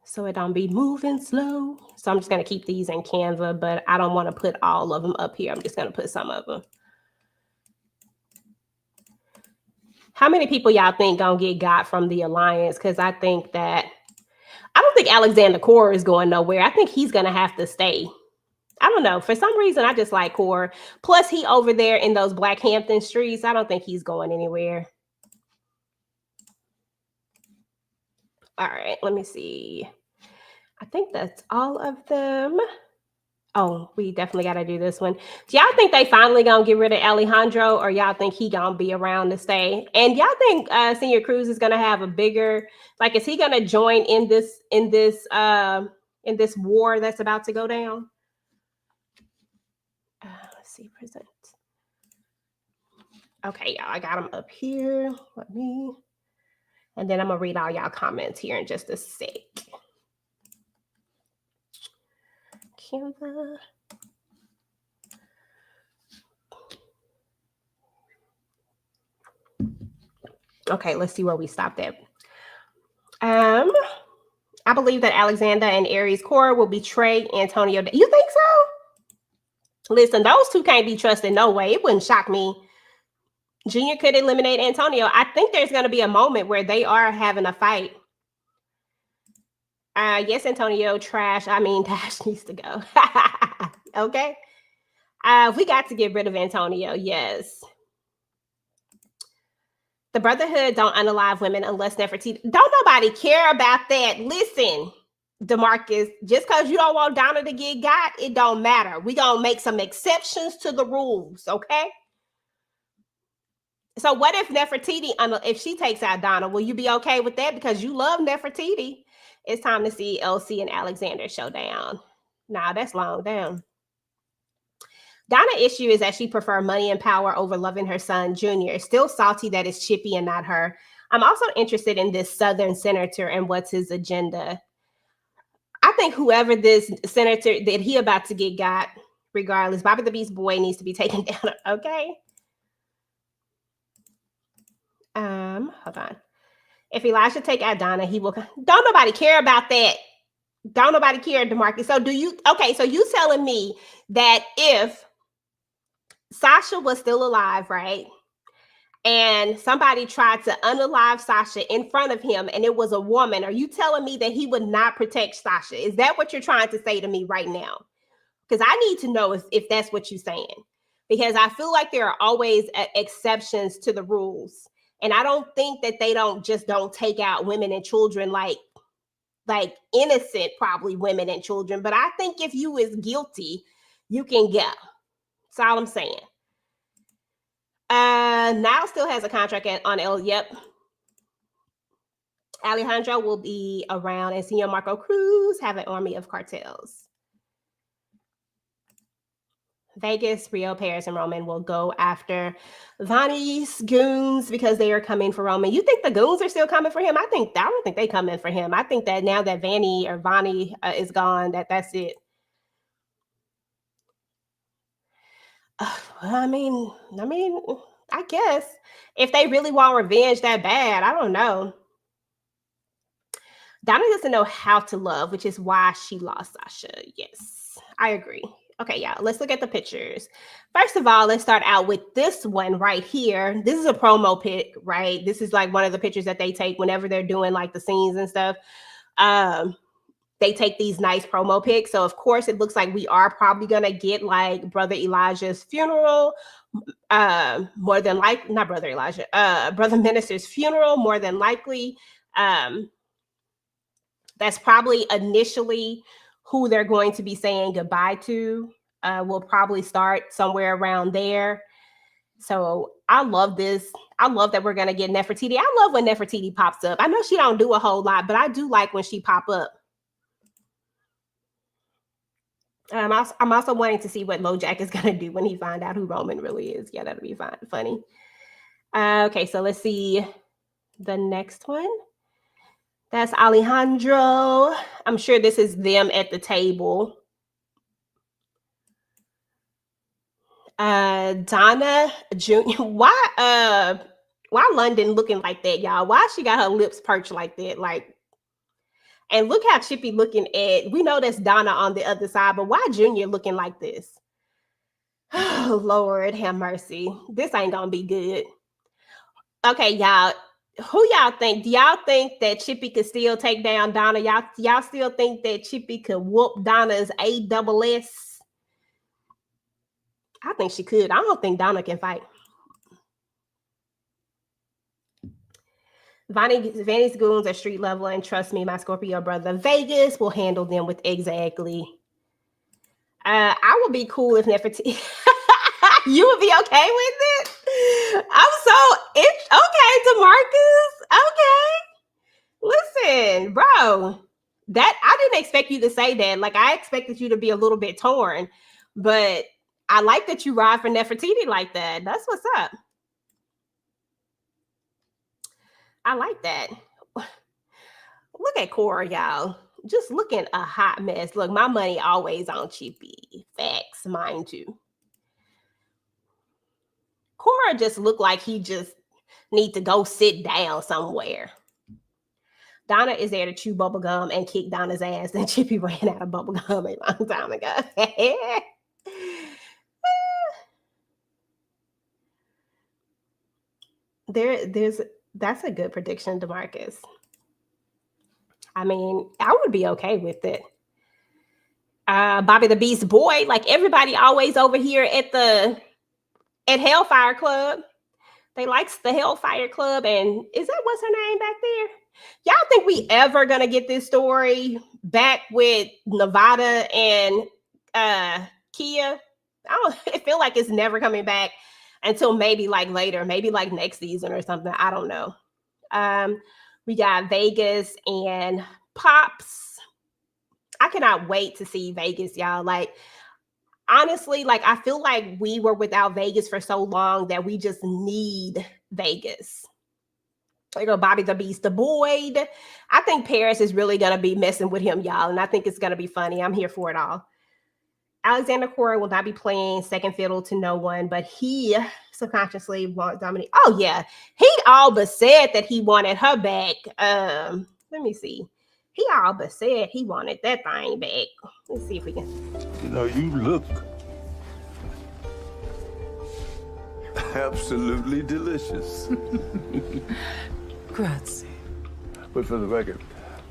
so it don't be moving slow. So I'm just going to keep these in Canva, but I don't want to put all of them up here. I'm just going to put some of them. How many people y'all think gonna get got from the alliance? Because I think that, I don't think Alexander Core is going nowhere. I think he's going to have to stay. I don't know. For some reason, I just like Core. Plus, he over there in those Blackhampton streets. I don't think he's going anywhere. All right, let me see. I think that's all of them. Oh, we definitely got to do this one. Do y'all think they finally going to get rid of Alejandro, or y'all think he going to be around to stay? And y'all think Senior Cruz is going to have a bigger, like, is he going to join in this war that's about to go down? Let's see, present. Okay, y'all, I got them up here. And then I'm going to read all y'all comments here in just a sec. Canva. Okay, let's see where we stopped at. I believe that Alexander and Aries Core will betray Antonio. You think so? Listen, those two can't be trusted no way. It wouldn't shock me. Junior could eliminate Antonio. I think there's going to be a moment where they are having a fight. Yes, Antonio, Dash needs to go. Okay. We got to get rid of Antonio. Yes. The Brotherhood don't unalive women unless Nefertiti. Don't nobody care about that. Listen, DeMarcus, just because you don't want Donna to get got, it don't matter. We gonna make some exceptions to the rules, okay? So what if Nefertiti, if she takes out Donna, will you be okay with that? Because you love Nefertiti. It's time to see LC and Alexander showdown. Nah, that's long. Damn. Donna issue is that she prefer money and power over loving her son, Junior. Still salty that it's Chippy and not her. I'm also interested in this Southern senator and what's his agenda. I think whoever this senator that he about to get got, regardless, Bobby the Beast Boy needs to be taken down. Okay. Hold on. If Elijah take out Donna, he will. Don't nobody care about that. Don't nobody care, DeMarcus. So do you? Okay, so you telling me that if Sasha was still alive, right? And somebody tried to unalive Sasha in front of him and it was a woman, are you telling me that he would not protect Sasha? Is that what you're trying to say to me right now? Because I need to know if that's what you're saying. Because I feel like there are always exceptions to the rules. And I don't think that they don't take out women and children like innocent, probably women and children. But I think if you is guilty, you can go. That's all I'm saying. Now still has a contract on L. Yep. Alejandro will be around, and Senor Marco Cruz have an army of cartels. Vegas, Rio, Paris, and Roman will go after Vonnie's goons because they are coming for Roman. You think the goons are still coming for him? I don't think they coming for him. I think that now that Vonnie is gone, that's it. I mean, I guess if they really want revenge that bad, I don't know. Donna doesn't know how to love, which is why she lost Sasha. Yes, I agree. Okay, yeah, let's look at the pictures. First of all, let's start out with this one right here. This is a promo pic, right? This is like one of the pictures that they take whenever they're doing like the scenes and stuff. They take these nice promo pics. So of course it looks like we are probably gonna get like Brother Elijah's funeral, more than like not Brother Elijah, Brother Minister's funeral, more than likely. That's probably initially who they're going to be saying goodbye to. We'll probably start somewhere around there. So I love this. I love that we're going to get Nefertiti. I love when Nefertiti pops up. I know she don't do a whole lot, but I do like when she pop up. I'm also wanting to see what LoJack is going to do when he find out who Roman really is. Yeah, that'll be funny. Okay, so let's see the next one. That's Alejandro. I'm sure this is them at the table. Donna Jr. Why London looking like that, y'all? Why she got her lips perched like that? Like, and look how Chippy looking at. We know that's Donna on the other side, but why Junior looking like this? Oh, Lord have mercy. This ain't gonna be good. Okay, y'all. Who y'all think? Do y'all think that Chippy could still take down Donna? Y'all still think that Chippy could whoop Donna's ASS? I think she could. I don't think Donna can fight. Vanny's goons are street level, and trust me, my Scorpio brother Vegas will handle them with exactly. I would be cool if Nefertiti. You would be okay with it? Okay, DeMarcus. Okay. Listen, bro. That I didn't expect you to say that. Like, I expected you to be a little bit torn, but I like that you ride for Nefertiti like that. That's what's up. I like that. Look at Cora, y'all. Just looking a hot mess. Look, my money always on Chippy. Facts, mind you. Cora just looked like he just need to go sit down somewhere. Donna is there to chew bubblegum and kick Donna's ass. And Chippy ran out of bubblegum a long time ago. That's a good prediction, DeMarcus. I mean, I would be okay with it. Bobby the Beast Boy, like everybody always over here at Hellfire Club. They likes the Hellfire Club, and is that what's her name back there? Y'all think we ever gonna get this story back with Nevada and Kia? I feel like it's never coming back until maybe like later, maybe like next season or something. I don't know. We got Vegas and Pops. I cannot wait to see Vegas, y'all. Like, honestly, like, I feel like we were without Vegas for so long that we just need Vegas. There go Bobby the Beast, the Boyd. I think Paris is really going to be messing with him, y'all. And I think it's going to be funny. I'm here for it all. Alexander Corey will not be playing second fiddle to no one, but he subconsciously wants Dominique. Oh, yeah. He all but said that he wanted her back. Let me see. He all but said he wanted that thing back. Let's see if we can. You know, you look absolutely delicious. Grazie. But for the record,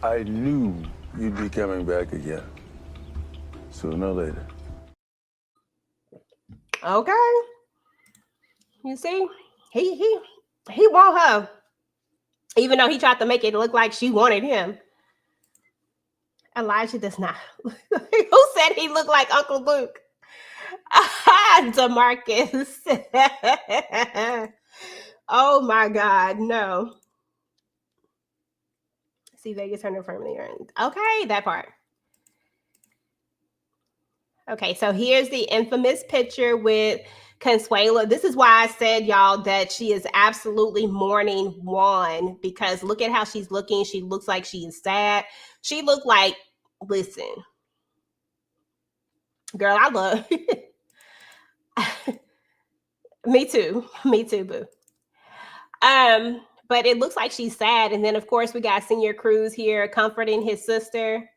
I knew you'd be coming back again. Sooner or later. Okay. You see, he want her, even though he tried to make it look like she wanted him. Elijah does not. Who said he looked like Uncle Luke? DeMarcus. Oh my God, no. See Vegas Turner firmly earned. Okay, that part. Okay, so here's the infamous picture with Consuela. This is why I said, y'all, that she is absolutely mourning Juan, because look at how she's looking. She looks like she is sad. She looked like, listen, girl, I love me too, boo. But it looks like she's sad. And then of course we got Senior Cruz here comforting his sister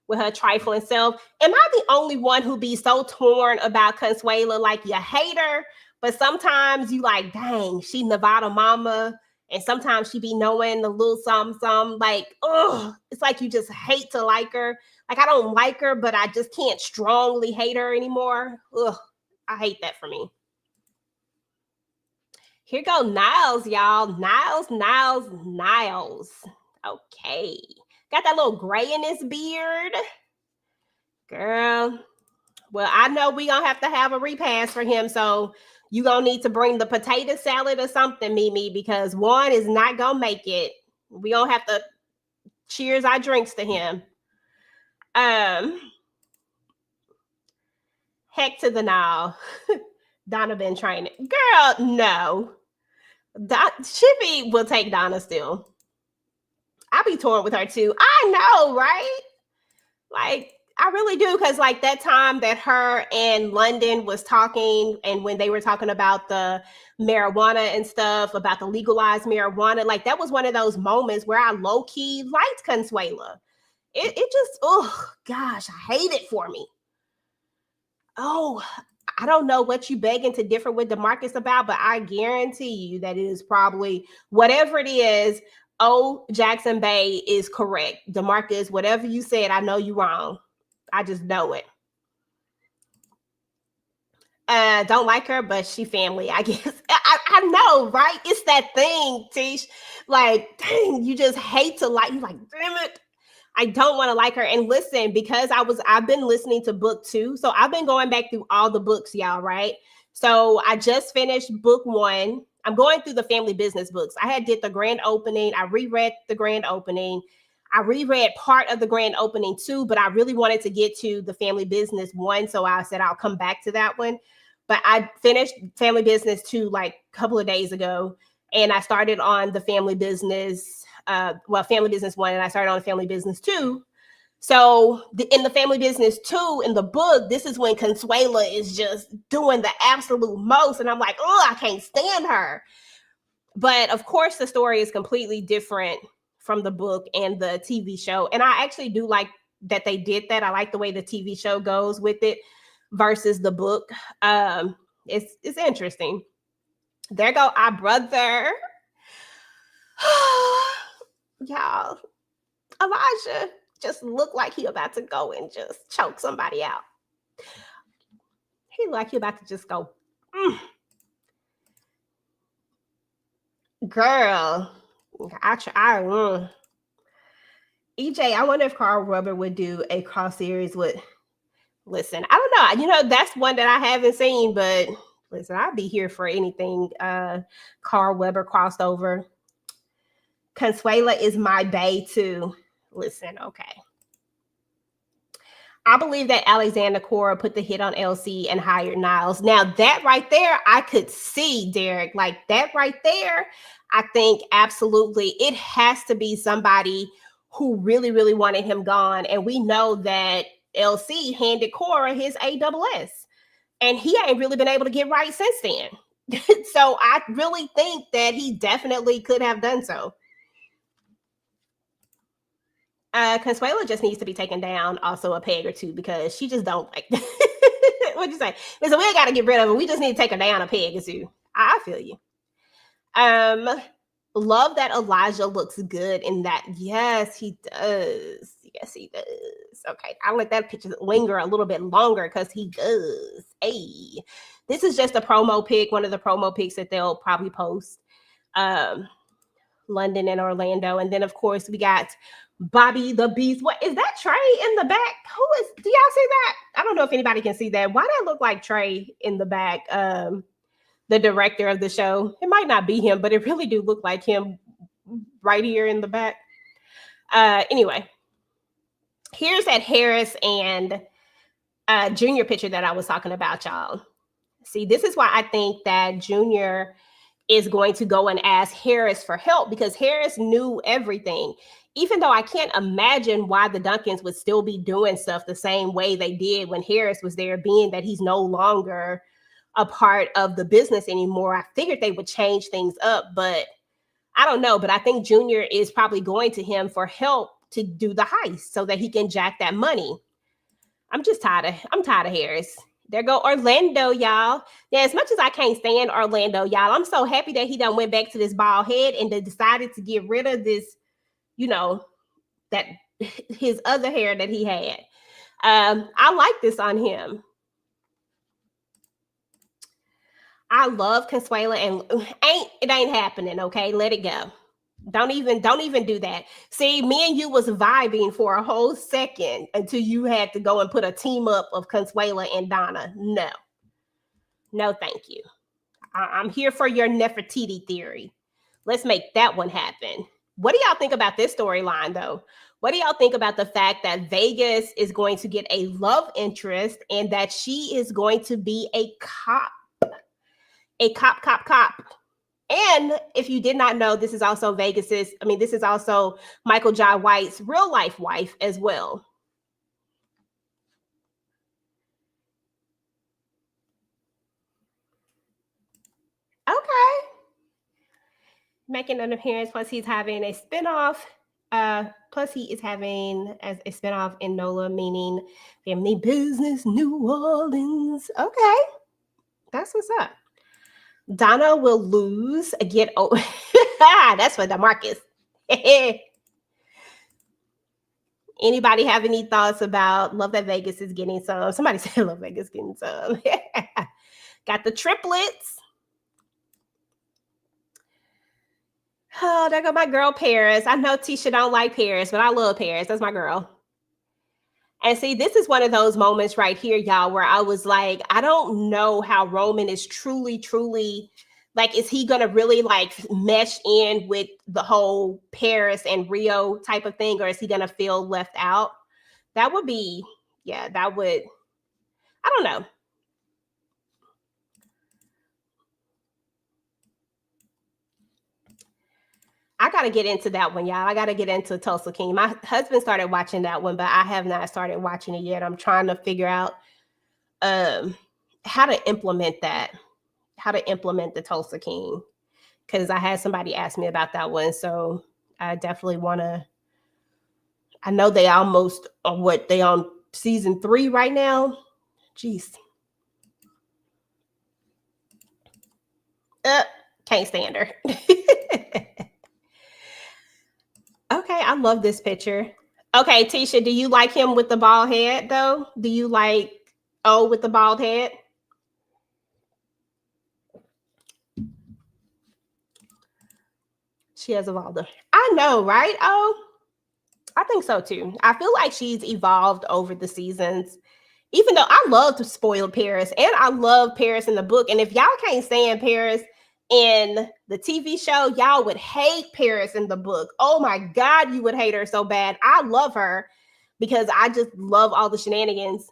with her trifling self. Am I the only one who be so torn about Consuela? Like, you hate her, but sometimes you like, dang, she Nevada mama. And sometimes she be knowing a little something. Like, oh, it's like you just hate to like her. Like, I don't like her, but I just can't strongly hate her anymore. Ugh, I hate that for me. Here go Niles, y'all. Niles. Okay. Got that little gray in his beard. Girl. Well, I know we gonna have to have a repass for him, so you gonna need to bring the potato salad or something, Mimmi, because one is not gonna make it. We gonna have to cheers our drinks to him. Heck to the now. Donna been training. Girl, no. Chippy will take Donna still. I be torn with her too. I know, right? Like, I really do, because like that time that her and London was talking, and when they were talking about the marijuana and stuff, about the legalized marijuana, like that was one of those moments where I low-key liked Consuela. It just, oh gosh, I hate it for me. Oh, I don't know what you begging to differ with DeMarcus about, but I guarantee you that it is probably whatever it is. Oh, Jackson Bay is correct. DeMarcus, whatever you said, I know you're wrong. I just know it. Don't like her, but she family, I guess. I know, right? It's that thing, Tish. Like, dang, you just hate to like, you like, damn it. I don't want to like her. And listen, because I've been listening to book 2. So I've been going back through all the books, y'all, right? So I just finished book 1. I'm going through the family business books. I did the grand opening. I reread the grand opening. I reread part of the grand opening too, but I really wanted to get to the family business 1. So I said, I'll come back to that one. But I finished family business 2 like a couple of days ago. And I started on the family business, family business 1, and I started on family business 2. So in the family business 2, in the book, this is when Consuela is just doing the absolute most. And I'm like, oh, I can't stand her. But of course, the story is completely different from the book and the TV show. And I actually do like that they did that. I like the way the TV show goes with it versus the book. It's interesting. There go our brother. Y'all, Elijah just looked like he about to go and just choke somebody out. He looked like he about to just go, Girl, EJ, I wonder if Carl Weber would do a cross series with, listen, I don't know. You know, that's one that I haven't seen, but listen, I'd be here for anything Carl Weber crossed over. Consuela is my bae too. Listen, okay. I believe that Alexander Cora put the hit on LC and hired Niles. Now that right there, I could see, Derek, like that right there. I think absolutely it has to be somebody who really, really wanted him gone. And we know that LC handed Cora his AWS. And he ain't really been able to get right since then. So I really think that he definitely could have done so. Consuela just needs to be taken down also a peg or two because she just don't like. What'd you say? Listen, we ain't got to get rid of her. We just need to take her down a peg or two. I feel you. Love that Elijah looks good in that. Yes, he does. Yes, he does. Okay, I'll let that picture linger a little bit longer because he does. Hey, this is just a promo pic, one of the promo pics that they'll probably post. London and Orlando, and then of course we got Bobby the Beast. What is that? Trey in the back? Who is? Do y'all see that? I don't know if anybody can see that. Why that look like Trey in the back? The director of the show. It might not be him, but it really do look like him right here in the back. Anyway, here's that Harris and Junior picture that I was talking about, y'all. See, this is why I think that Junior is going to go and ask Harris for help because Harris knew everything. Even though I can't imagine why the Duncans would still be doing stuff the same way they did when Harris was there, being that he's no longer a part of the business anymore. I figured they would change things up, but I don't know. But I think Junior is probably going to him for help to do the heist so that he can jack that money. I'm tired of Harris. There go Orlando, y'all. Yeah, as much as I can't stand Orlando, y'all, I'm so happy that he done went back to this bald head and decided to get rid of this, that his other hair that he had. I like this on him. I love Consuela, and it ain't happening, okay? Let it go. Don't even do that. See, me and you was vibing for a whole second until you had to go and put a team up of Consuela and Donna. No, thank you. I'm here for your Nefertiti theory. Let's make that one happen. What do y'all think about this storyline, though? What do y'all think about the fact that Vegas is going to get a love interest and that she is going to be a cop? A cop. And if you did not know, this is also this is also Michael Jai White's real life wife as well. Okay. Making an appearance, plus he's having a spinoff. Plus he is having as a spinoff in NOLA, meaning Family Business New Orleans. Okay. That's what's up. Donna will lose. That's for DeMarcus. Anybody have any thoughts about love that Vegas is getting some? Somebody said love Vegas getting some. Got the triplets. Oh, there go my girl Paris. I know Tisha don't like Paris, but I love Paris. That's my girl. And see, this is one of those moments right here, y'all, where I was like, I don't know how Roman is truly, like, is he going to really like mesh in with the whole Paris and Rio type of thing? Or is he going to feel left out? I don't know. I got to get into that one, y'all. I got to get into Tulsa King. My husband started watching that one, but I have not started watching it yet. I'm trying to figure out how to implement the Tulsa King, because I had somebody ask me about that one. So I definitely want to. I know they almost they on season 3 right now. Jeez. Can't stand her. Okay, I love this picture. Okay, Tisha, do you like him with the bald head, though? Do you like with the bald head? She has evolved. I know, right? Oh, I think so, too. I feel like she's evolved over the seasons, even though I love to spoil Paris, and I love Paris in the book. And if y'all can't stand Paris in the TV show, y'all would hate Paris in the book. Oh my God, you would hate her so bad. I love her, because I just love all the shenanigans.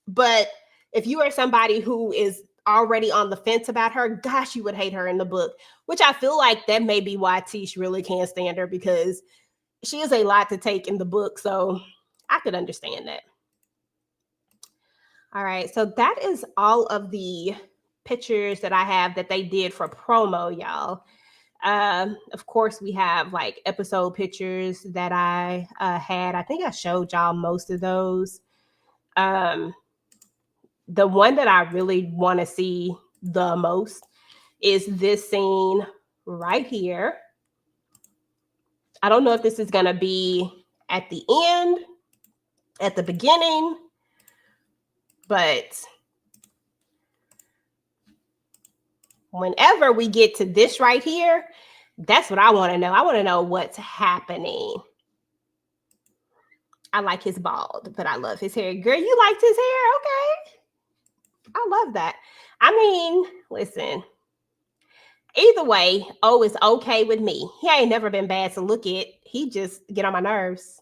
But if you are somebody who is already on the fence about her, gosh, you would hate her in the book, which I feel like that may be why Tish really can't stand her, because she is a lot to take in the book. So I could understand that. All right. So that is all of the pictures that I have that they did for promo, y'all. Of course, we have like episode pictures that I had. I think I showed y'all most of those. The one that I really want to see the most is this scene right here. I don't know if this is going to be at the end, at the beginning, but whenever we get to this right here, that's what I want to know. I want to know what's happening. I like his bald, but I love his hair. Girl, you liked his hair? Okay. I love that. I mean, listen, either way, it's okay with me. He ain't never been bad to look at. He just get on my nerves.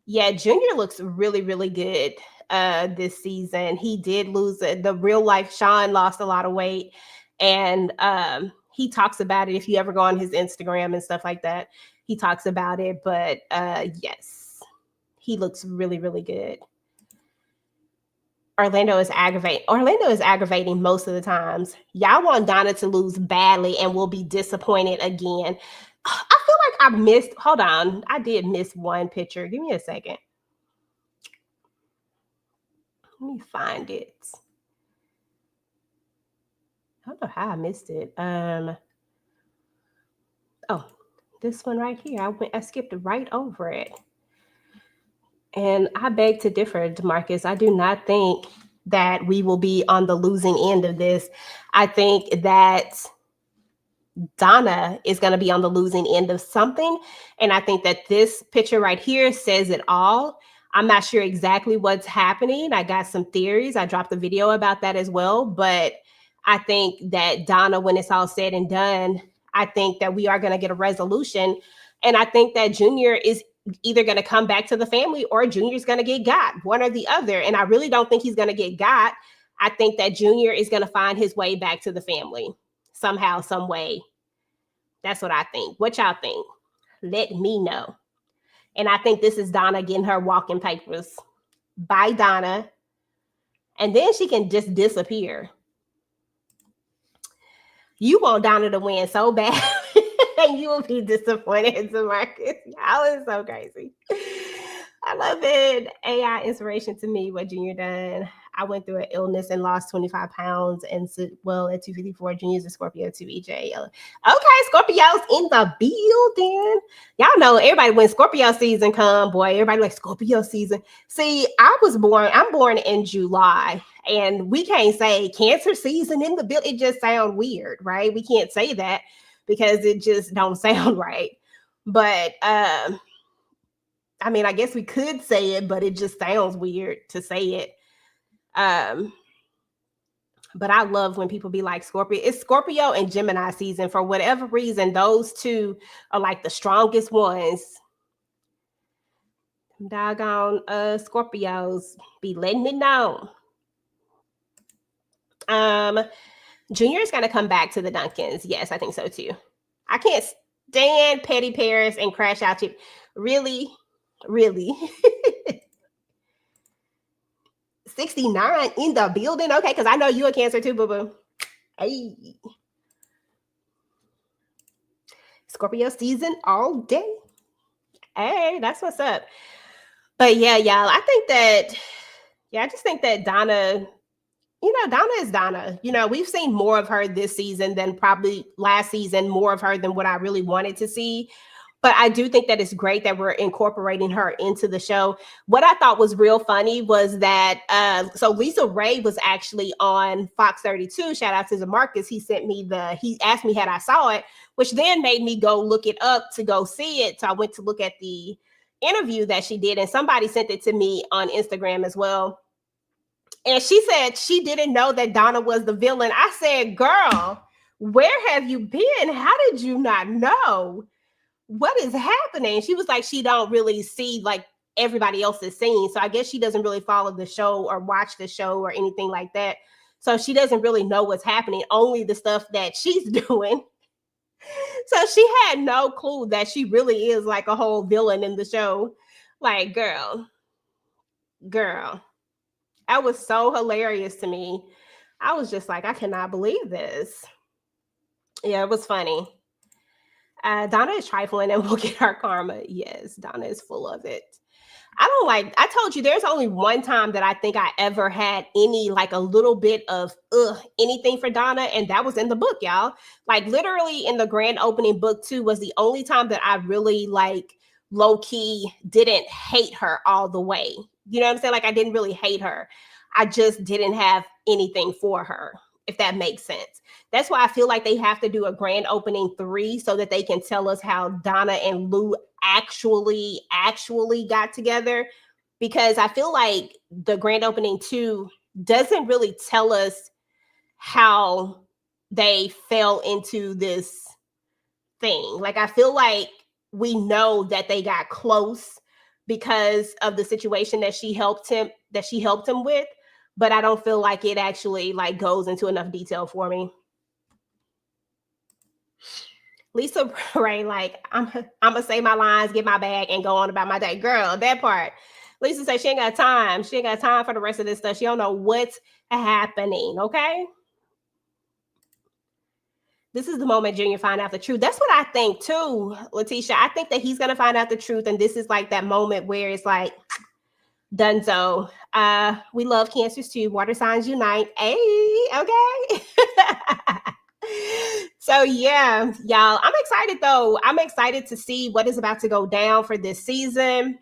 Yeah, Junior looks really, really good this season. He did lose the real life. Sean lost a lot of weight, and he talks about it. If you ever go on his Instagram and stuff like that, he talks about it. But yes, he looks really, really good. Orlando is aggravating most of the times. Y'all want Donna to lose badly and we'll be disappointed again. I feel like I missed, hold on. I did miss one picture. Give me a second. Let me find it. I don't know how I missed it. Oh, this one right here. I skipped right over it. And I beg to differ, DeMarcus. I do not think that we will be on the losing end of this. I think that Donna is going to be on the losing end of something. And I think that this picture right here says it all. I'm not sure exactly what's happening. I got some theories. I dropped a video about that as well. But I think that Donna, when it's all said and done, I think that we are going to get a resolution. And I think that Junior is either going to come back to the family or Junior's going to get got, one or the other. And I really don't think he's going to get got. I think that Junior is going to find his way back to the family somehow, some way. That's what I think. What y'all think? Let me know. And I think this is Donna getting her walking papers. By Donna. And then she can just disappear. You want Donna to win so bad. And you will be disappointed, DeMarcus. Y'all is so crazy. I love it. AI inspiration to me, what Junior done. I went through an illness and lost 25 pounds. And well, at 254, Junior's a Scorpio too, EJ. Okay, Scorpio's in the building. Y'all know everybody, when Scorpio season come, boy, everybody like Scorpio season. See, I'm born in July. And we can't say Cancer season in the building. It just sounds weird, right? We can't say that because it just don't sound right. But I mean, I guess we could say it, but it just sounds weird to say it. But I love when people be like Scorpio. It's Scorpio and Gemini season. For whatever reason, those two are like the strongest ones. Doggone Scorpios be letting it know. Junior is going to come back to the Duncans. Yes, I think so too. I can't stand Petty Paris and Crash Out Chip. Really? 69 in the building. Okay, because I know you a Cancer too, boo-boo. Hey. Scorpio season all day. Hey, that's what's up. But yeah, y'all, I just think that Donna, Donna is Donna. We've seen more of her this season than probably last season, more of her than what I really wanted to see. But I do think that it's great that we're incorporating her into the show. What I thought was real funny was that, so Lisa Ray was actually on Fox 32. Shout out to DeMarcus. He asked me had I saw it, which then made me go look it up to go see it. So I went to look at the interview that she did, and somebody sent it to me on Instagram as well. And she said she didn't know that Donna was the villain. I said, girl, where have you been? How did you not know? What is happening? She was like, she don't really see like everybody else is seeing. So I guess she doesn't really follow the show or watch the show or anything like that. So she doesn't really know what's happening, only the stuff that she's doing. So she had no clue that she really is like a whole villain in the show. Like, girl, that was so hilarious to me. I was just like, I cannot believe this. Yeah, it was funny. Donna is trifling and we'll get her karma. Yes, Donna is full of it. I told you there's only one time that I think I ever had any, like a little bit of anything for Donna. And that was in the book, y'all. Like literally in the grand opening, book 2 was the only time that I really like low key didn't hate her all the way. You know what I'm saying? Like I didn't really hate her. I just didn't have anything for her, if that makes sense. That's why I feel like they have to do a grand opening 3 so that they can tell us how Donna and Lou actually got together, because I feel like the grand opening 2 doesn't really tell us how they fell into this thing. Like I feel like we know that they got close because of the situation that she helped him with, but I don't feel like it actually like goes into enough detail for me. Lisa Ray, like, I'm gonna say my lines, get my bag, and go on about my day. Girl, that part. Lisa said she ain't got time. She ain't got time for the rest of this stuff. She don't know what's happening, okay? This is the moment Junior find out the truth. That's what I think too, Letitia. I think that he's gonna find out the truth, and this is like that moment where it's like, Dunzo. We love cancers too. Water signs unite. Hey, okay. So yeah, y'all, I'm excited though. I'm excited to see what is about to go down for this season.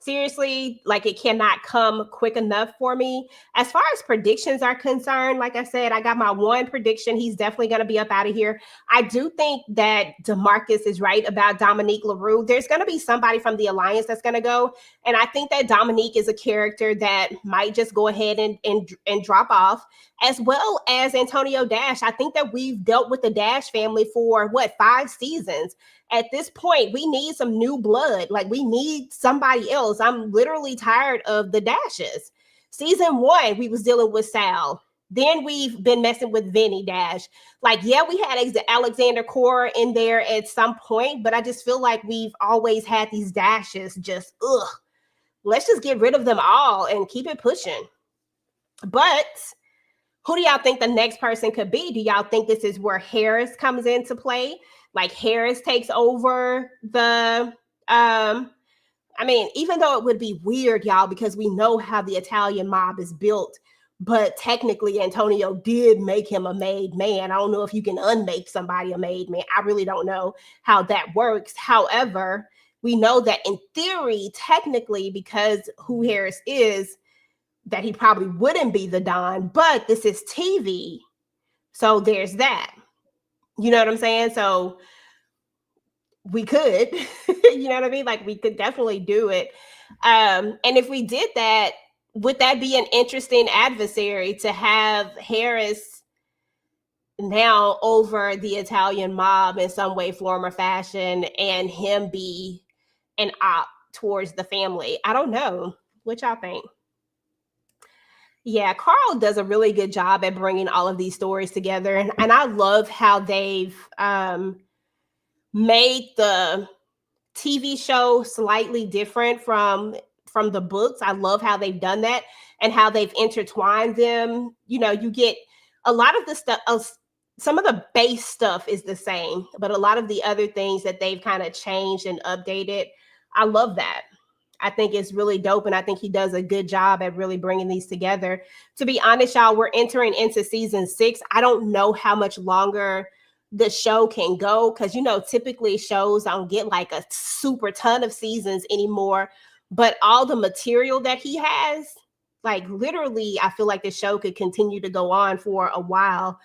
Seriously, like it cannot come quick enough for me. As far as predictions are concerned, like I said, I got my one prediction. He's definitely going to be up out of here. I do think that DeMarcus is right about Dominique LaRue. There's going to be somebody from the Alliance that's going to go. And I think that Dominique is a character that might just go ahead and drop off, as well as Antonio Dash. I think that we've dealt with the Dash family for 5 seasons. At this point, we need some new blood. Like we need somebody else. I'm literally tired of the Dashes. Season 1, we was dealing with Sal. Then we've been messing with Vinny Dash. Like, yeah, we had Alexander Cora in there at some point, but I just feel like we've always had these Dashes just, let's just get rid of them all and keep it pushing. But who do y'all think the next person could be? Do y'all think this is where Harris comes into play? Like Harris takes over the, even though it would be weird, y'all, because we know how the Italian mob is built, but technically Antonio did make him a made man. I don't know if you can unmake somebody a made man. I really don't know how that works. However, we know that in theory, technically, because who Harris is, that he probably wouldn't be the Don, but this is TV. So there's that. You know what I'm saying? So we could, you know what I mean? Like we could definitely do it. And if we did that, would that be an interesting adversary to have Harris now over the Italian mob in some way, form, or fashion, and him be an op towards the family? I don't know. What y'all think? Yeah, Carl does a really good job at bringing all of these stories together. And I love how they've made the TV show slightly different from the books. I love how they've done that and how they've intertwined them. You know, you get a lot of the stuff, some of the base stuff is the same, but a lot of the other things that they've kind of changed and updated. I love that. I think it's really dope, and I think he does a good job at really bringing these together. To be honest, y'all, we're entering into season 6. I don't know how much longer the show can go, because, you know, typically shows don't get like a super ton of seasons anymore, but all the material that he has, like literally, I feel like the show could continue to go on for a while.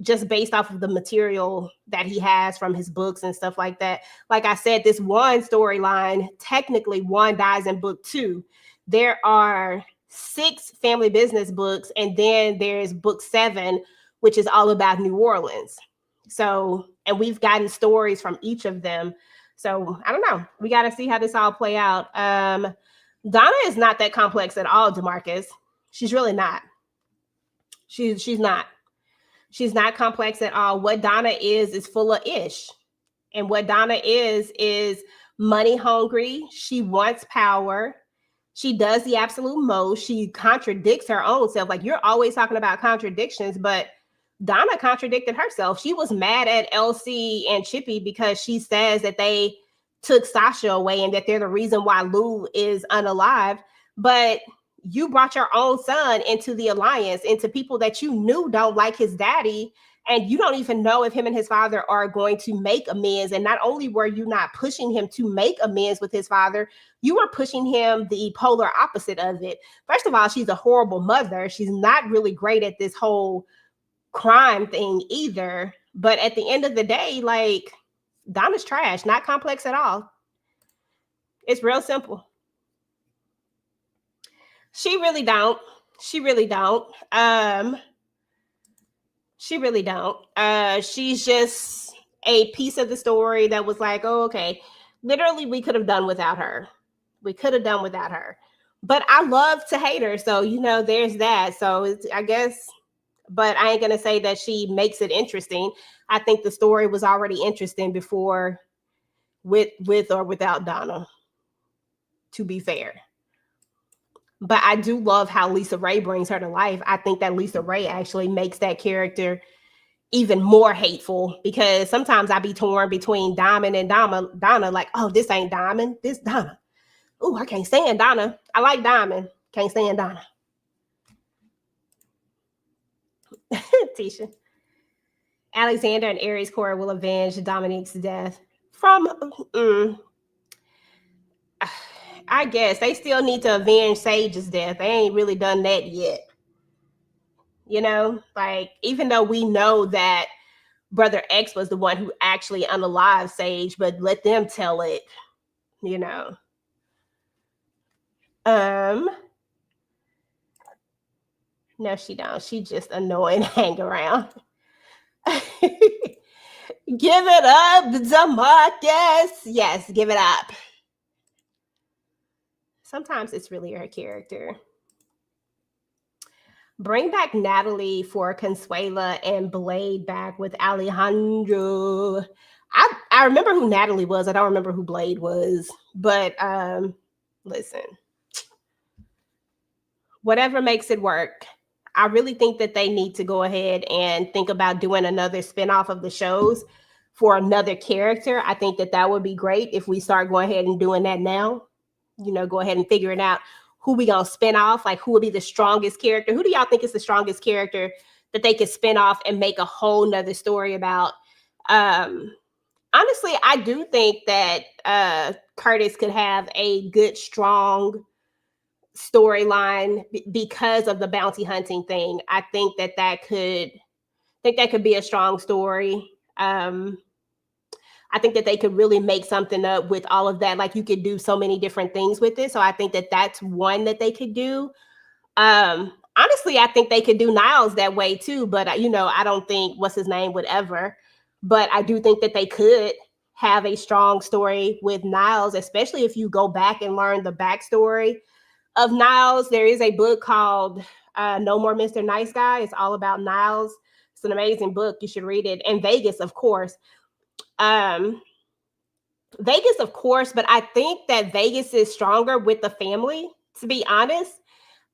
Just based off of the material that he has from his books and stuff like that. Like I said, this one storyline, technically one dies in book 2. There are 6 family business books, and then there's book 7, which is all about New Orleans. So, and we've gotten stories from each of them. So I don't know. We got to see how this all play out. Donna is not that complex at all, DeMarcus. She's really not. She's not. She's not complex at all. What Donna is full of ish. And what Donna is money hungry. She wants power. She does the absolute most. She contradicts her own self. Like, you're always talking about contradictions, but Donna contradicted herself. She was mad at Elsie and Chippy because she says that they took Sasha away and that they're the reason why Lou is unalive. But you brought your own son into the alliance, into people that you knew don't like his daddy, and you don't even know if him and his father are going to make amends. And not only were you not pushing him to make amends with his father, you were pushing him the polar opposite of it. First of all, she's a horrible mother. She's not really great at this whole crime thing either. But at the end of the day, like, Donna's trash, not complex at all. It's real simple. She really don't. She really don't. She really don't. She's just a piece of the story that was like, oh, okay. Literally, we could have done without her. We could have done without her. But I love to hate her. So, you know, there's that. So it's, I guess, but I ain't going to say that she makes it interesting. I think the story was already interesting before with or without Donna, to be fair. But I do love how Lisa Ray brings her to life. I think that Lisa Ray actually makes that character even more hateful, because sometimes I be torn between Diamond and Donna, like, oh, this ain't Diamond, this Donna. Oh, I can't stand Donna. I like Diamond. Can't stand Donna. Tisha. Alexander and Aries Core will avenge Dominique's death from... I guess they still need to avenge Sage's death. They ain't really done that yet. You know, like, even though we know that Brother X was the one who actually unalived Sage, but let them tell it, you know. No, she don't. She just annoying, hang around. Give it up, DeMarcus. Yes, give it up. Sometimes it's really her character. Bring back Natalie for Consuela and Blade back with Alejandro. I remember who Natalie was. I don't remember who Blade was. But listen, whatever makes it work. I really think that they need to go ahead and think about doing another spinoff of the shows for another character. I think that that would be great if we start going ahead and doing that now. You know, go ahead and figuring out who we gonna spin off, like who would be the strongest character. Who do y'all think is the strongest character that they could spin off and make a whole nother story about? Honestly, I do think that Curtis could have a good, strong storyline because of the bounty hunting thing. I think that could be a strong story. I think that they could really make something up with all of that. Like, you could do so many different things with it. So I think that that's one that they could do. Honestly, I think they could do Niles that way too. But, you know, I don't think what's his name would ever. But I do think that they could have a strong story with Niles, especially if you go back and learn the backstory of Niles. There is a book called No More Mr. Nice Guy. It's all about Niles. It's an amazing book. You should read it. And Vegas, of course. Vegas, of course, but I think that Vegas is stronger with the family, to be honest.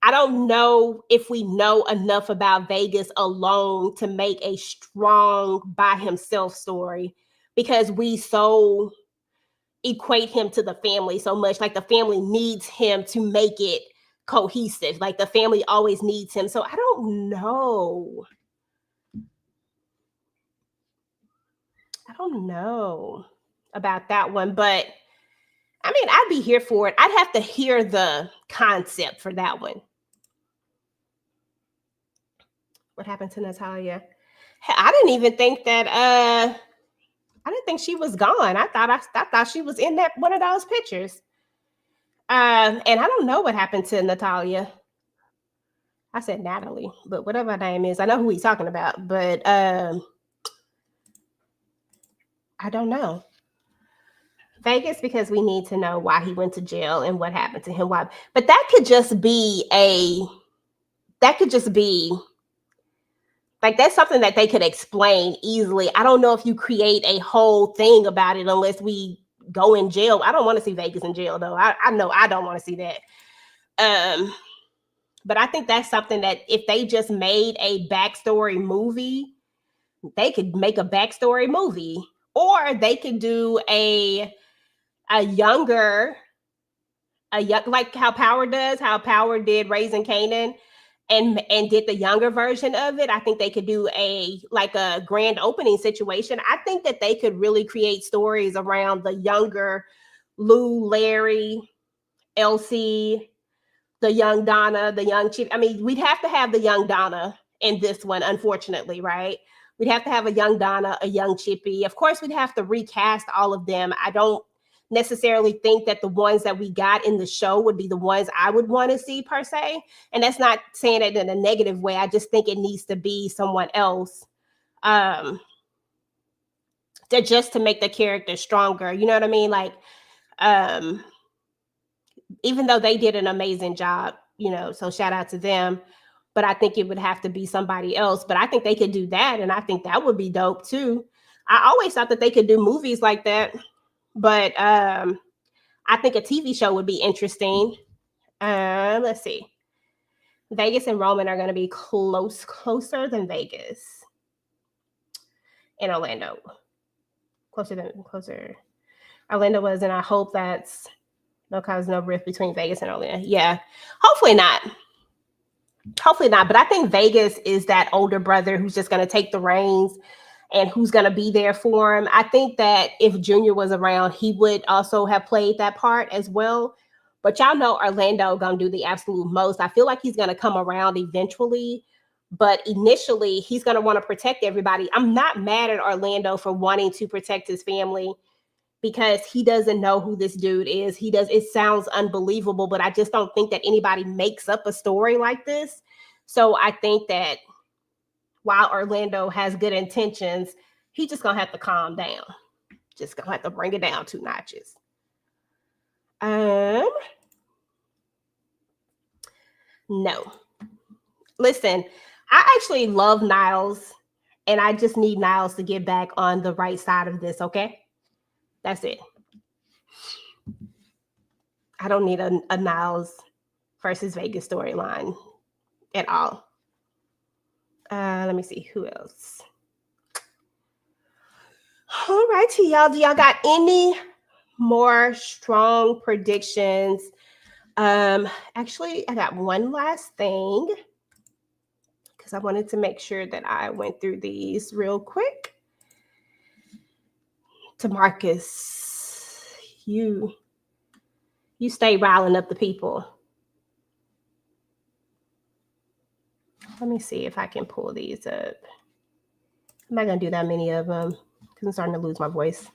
I don't know if we know enough about Vegas alone to make a strong by himself story, because we so equate him to the family so much. Like, the family needs him to make it cohesive. Like, the family always needs him. So I don't know. I don't know about that one, but I mean, I'd be here for it. I'd have to hear the concept for that one. What happened to Natalia? I didn't even think that I didn't think she was gone. I thought she was in that one of those pictures. And I don't know what happened to Natalia. I said Natalie, but whatever her name is, I know who he's talking about, but I don't know. Vegas, because we need to know why he went to jail and what happened to him. Why? But that could just be like, that's something that they could explain easily. I don't know if you create a whole thing about it unless we go in jail. I don't want to see Vegas in jail, though. I know I don't want to see that. But I think that's something that if they just made a backstory movie, they could make a backstory movie, or they could do a younger, like how Power did Raising Canaan, and did the younger version of it. I think they could do a grand opening situation. I think that they could really create stories around the younger Lou, Larry, Elsie, the young Donna, the young Chief. I mean, we'd have to have the young Donna in this one, unfortunately, right? We'd have to have a young Donna, a young Chippy. Of course, we'd have to recast all of them. I don't necessarily think that the ones that we got in the show would be the ones I would want to see per se. And that's not saying it in a negative way. I just think it needs to be someone else just to make the character stronger. You know what I mean? Like, even though they did an amazing job, so shout out to them. But I think it would have to be somebody else. But I think they could do that. And I think that would be dope too. I always thought that they could do movies like that. But I think a TV show would be interesting. Let's see. Vegas and Roman are going to be closer than Vegas and Orlando. Closer. Orlando was, and I hope that's no cause, no rift between Vegas and Orlando. Yeah, hopefully not. But I think Vegas is that older brother who's just going to take the reins and who's going to be there for him. I think that if Junior was around, he would also have played that part as well. But y'all know Orlando going to do the absolute most. I feel like he's going to come around eventually. But initially, he's going to want to protect everybody. I'm not mad at Orlando for wanting to protect his family because he doesn't know who this dude is. It sounds unbelievable, but I just don't think that anybody makes up a story like this. So I think that while Orlando has good intentions, he's just going to have to calm down. Just going to have to bring it down 2 notches. No. Listen, I actually love Niles, and I just need Niles to get back on the right side of this, okay? That's it. I don't need a Niles versus Vegas storyline at all. Let me see who else. All right, y'all. Do y'all got any more strong predictions? Actually, I got one last thing because I wanted to make sure that I went through these real quick. DeMarcus, you stay riling up the people. Let me see if I can pull these up. I'm not going to do that many of them because I'm starting to lose my voice.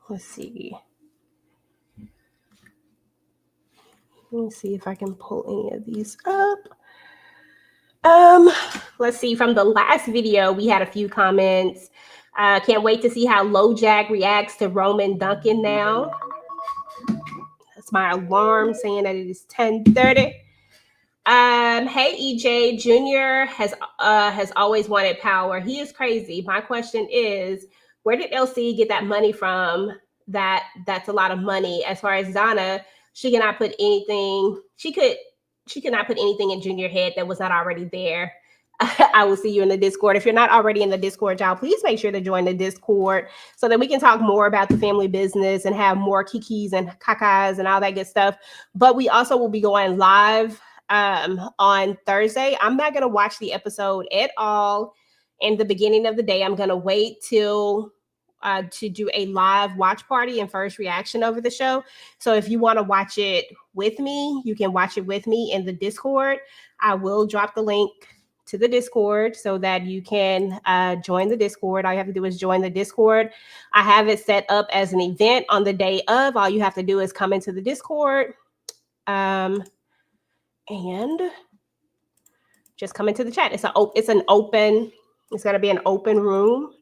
Let's see. Let me see if I can pull any of these up. Let's see. From the last video, we had a few comments. Can't wait to see how LoJack reacts to Roman Duncan now. That's my alarm saying that it is 10:30. Hey EJ, Junior has always wanted power. He is crazy. My question is, where did LC get that money from? That's a lot of money. As far as Donna, she cannot put anything. She could not put anything in Junior's head that was not already there. I will see you in the Discord. If you're not already in the Discord, y'all, please make sure to join the Discord so that we can talk more about the family business and have more kikis and kakas and all that good stuff. But we also will be going live on Thursday. I'm not going to watch the episode at all in the beginning of the day. I'm going to wait till to do a live watch party and first reaction over the show. So if you want to watch it with me, you can watch it with me in the Discord. I will drop the link to the Discord so that you can join the Discord. All you have to do is join the Discord. I have it set up as an event on the day of. All you have to do is come into the Discord. And just come into the chat. It's going to be an open room,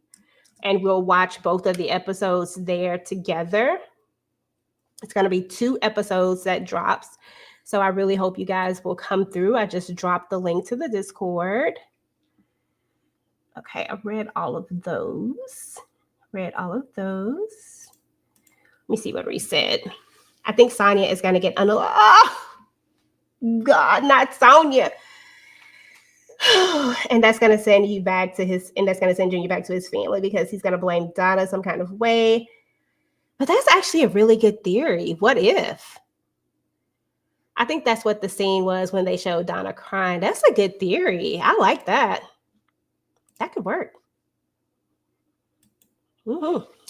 and we'll watch both of the episodes there together. It's going to be 2 episodes that drops. So I really hope you guys will come through. I just dropped the link to the Discord. Okay, I've read all of those. Let me see what Reese said. I think Sonya is going to get oh, God, not Sonya. And that's going to send you back to his family, because he's going to blame Donna some kind of way. But that's actually a really good theory. What if? I think that's what the scene was when they showed Donna crying. That's a good theory. I like that. That could work.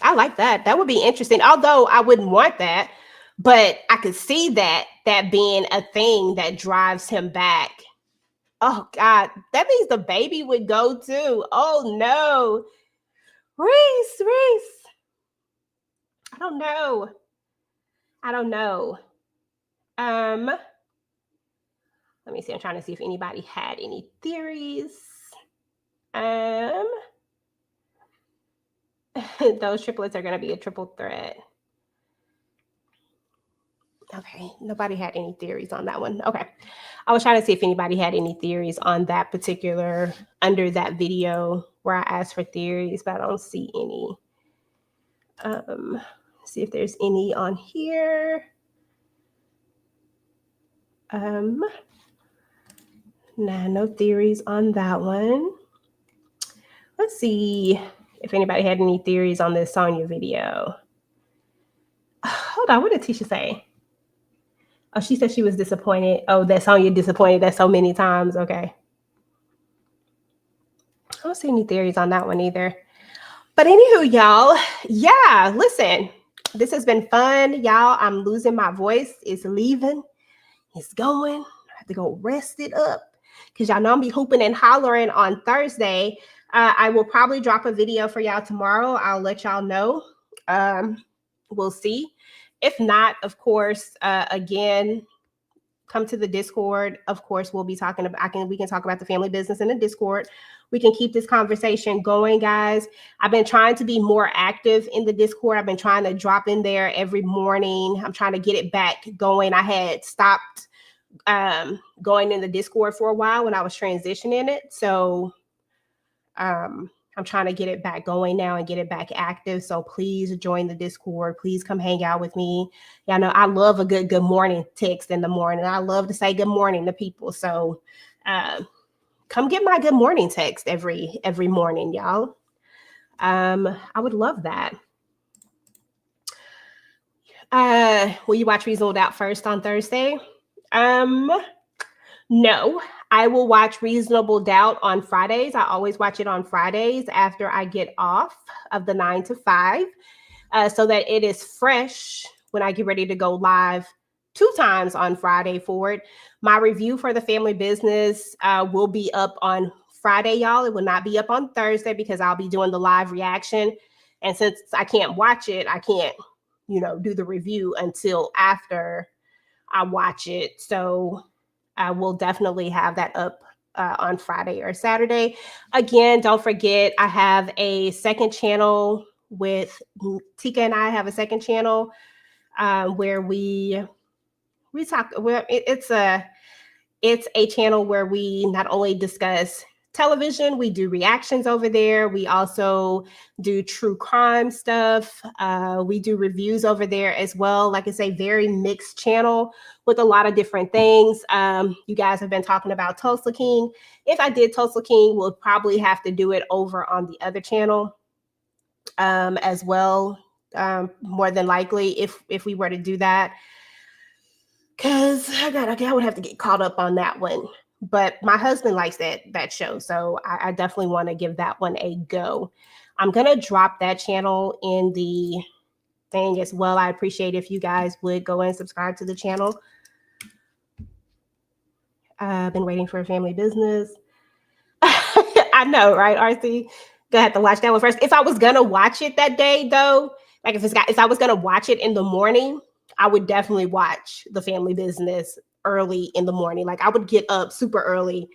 I like that. That would be interesting. Although I wouldn't want that, but I could see that being a thing that drives him back. Oh God, that means the baby would go too. Oh no. Reese. I don't know. Let me see. I'm trying to see if anybody had any theories. Those triplets are going to be a triple threat. Okay, nobody had any theories on that one. Okay, I was trying to see if anybody had any theories on that particular, under that video where I asked for theories, but I don't see any. See if there's any on here. Nah, no theories on that one. Let's see if anybody had any theories on this Sonya video. Hold on, what did Tisha say? Oh, she said she was disappointed. Oh, that Sonya disappointed that so many times. Okay. I don't see any theories on that one either. But anywho, y'all, yeah, listen, this has been fun, y'all. I'm losing my voice. It's leaving. It's going. I have to go rest it up, because y'all know I'm be hooping and hollering on Thursday. I will probably drop a video for y'all tomorrow. I'll let y'all know. We'll see. If not, of course, again, come to the Discord. Of course, we'll be talking about, we can talk about the family business in the Discord. We can keep this conversation going, guys. I've been trying to be more active in the Discord. I've been trying to drop in there every morning. I'm trying to get it back going. I had stopped going in the Discord for a while when I was transitioning it. So I'm trying to get it back going now and get it back active. So please join the Discord. Please come hang out with me. Y'all know I love a good morning text in the morning. I love to say good morning to people. So come get my good morning text every morning, y'all. I would love that. Will you watch Reasonable Doubt first on Thursday? No, I will watch Reasonable Doubt on Fridays. I always watch it on Fridays after I get off of the 9 to 5, so that it is fresh when I get ready to go live 2 times on Friday for it. My review for the family business will be up on Friday, y'all. It will not be up on Thursday, because I'll be doing the live reaction. And since I can't watch it, I can't, do the review until after I watch it. So I will definitely have that up on Friday or Saturday. Again, don't forget, I have a second channel with Tika, and I have a second channel where we talk. Where it's a channel where we not only discuss television, we do reactions over there. We also do true crime stuff. We do reviews over there as well. Like I say, very mixed channel with a lot of different things. You guys have been talking about Tulsa King. If I did Tulsa King, we'll probably have to do it over on the other channel as well, more than likely, if we were to do that. Because I would have to get caught up on that one. But my husband likes that show, so I definitely want to give that one a go. I'm going to drop that channel in the thing as well. I appreciate if you guys would go and subscribe to the channel. I've been waiting for a family business. I know, right, RC? Gonna have to watch that one first. If I was gonna watch it that day, though, like if I was gonna watch it in the morning, I would definitely watch the family business early in the morning. Like I would get up super early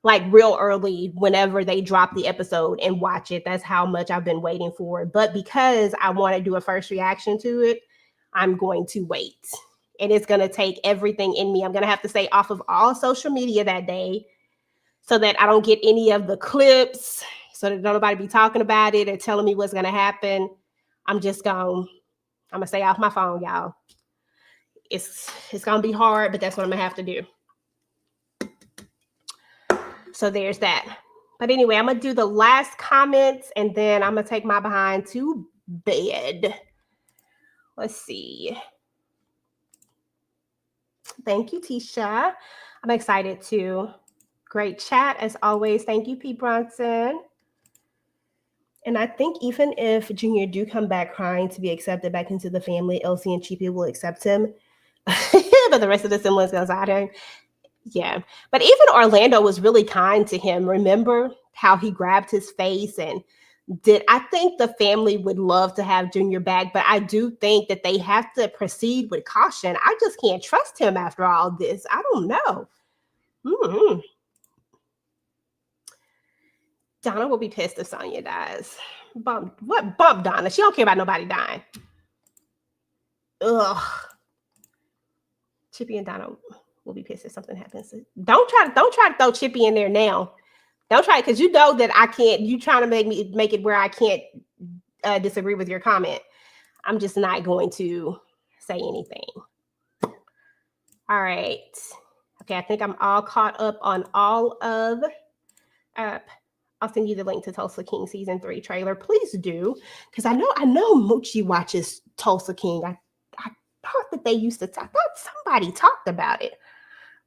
like real early whenever they drop the episode and watch it. That's how much I've been waiting for it. But because I want to do a first reaction to it, I'm going to wait. And it's going to take everything in me. I'm going to have to stay off of all social media that day so that I don't get any of the clips, so that nobody be talking about it or telling me what's going to happen. I'm going to stay off my phone, y'all. It's going to be hard, but that's what I'm going to have to do. So there's that. But anyway, I'm going to do the last comments and then I'm going to take my behind to bed. Let's see. Thank you, Tisha. I'm excited too. Great chat as always. Thank you, P. Bronson. And I think even if Junior do come back crying to be accepted back into the family, Elsie and Chippy will accept him. But the rest of the siblings goes out him. Yeah. But even Orlando was really kind to him. Remember how he grabbed his face and I think the family would love to have Junior back, but I do think that they have to proceed with caution. I just can't trust him after all this. I don't know. Mm-hmm. Donna will be pissed if Sonya dies. Bump Donna? She don't care about nobody dying. Ugh. Chippy and Donna will be pissed if something happens. Don't try to throw Chippy in there now. Don't try, because you know that I can't. You trying to make it where I can't disagree with your comment. I'm just not going to say anything. All right. Okay, I think I'm all caught up on all of. I'll send you the link to Tulsa King season 3 trailer. Please do, because I know Moochie watches Tulsa King. I thought that they used to talk. I thought somebody talked about it.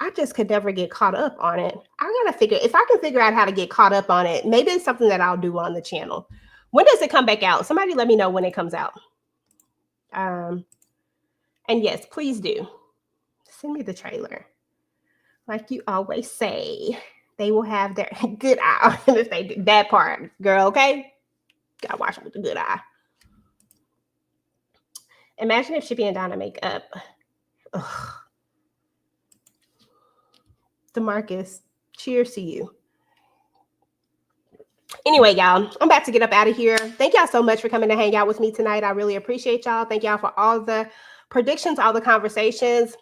I just could never get caught up on it. I gotta figure, if I can figure out how to get caught up on it, maybe it's something that I'll do on the channel. When does it come back out? Somebody let me know when it comes out. And yes, please do. Send me the trailer. Like you always say, they will have their good eye if they do that part, girl, okay? Gotta watch it with the good eye. Imagine if Chippy and Donna make up. Ugh. DeMarcus, cheers to you. Anyway, y'all, I'm about to get up out of here. Thank y'all so much for coming to hang out with me tonight. I really appreciate y'all. Thank y'all for all the predictions, all the conversations.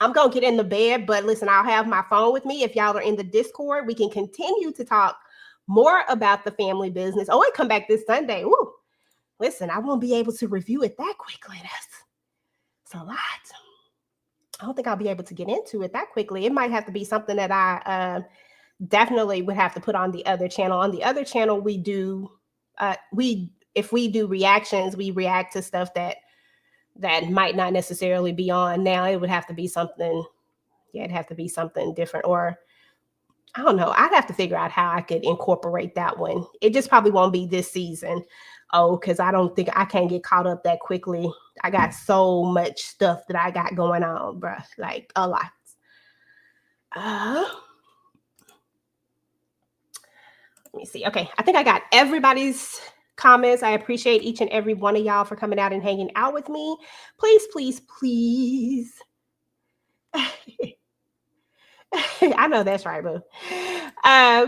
I'm going to get in the bed, but listen, I'll have my phone with me. If y'all are in the Discord, we can continue to talk more about the family business. Oh, it come back this Sunday. Woo. Listen, I won't be able to review it that quickly. That's a lot. I don't think I'll be able to get into it that quickly. It might have to be something that I definitely would have to put on the other channel. On the other channel, we do, if we do reactions, we react to stuff that might not necessarily be on now. It would have to be something, it'd have to be something different, or I don't know. I'd have to figure out how I could incorporate that one. It just probably won't be this season. Oh, because I don't think I can get caught up that quickly. I got so much stuff that I got going on, bruh. Like a lot. Let me see. Okay, I think I got everybody's comments. I appreciate each and every one of y'all for coming out and hanging out with me. Please, please, please. I know that's right, boo.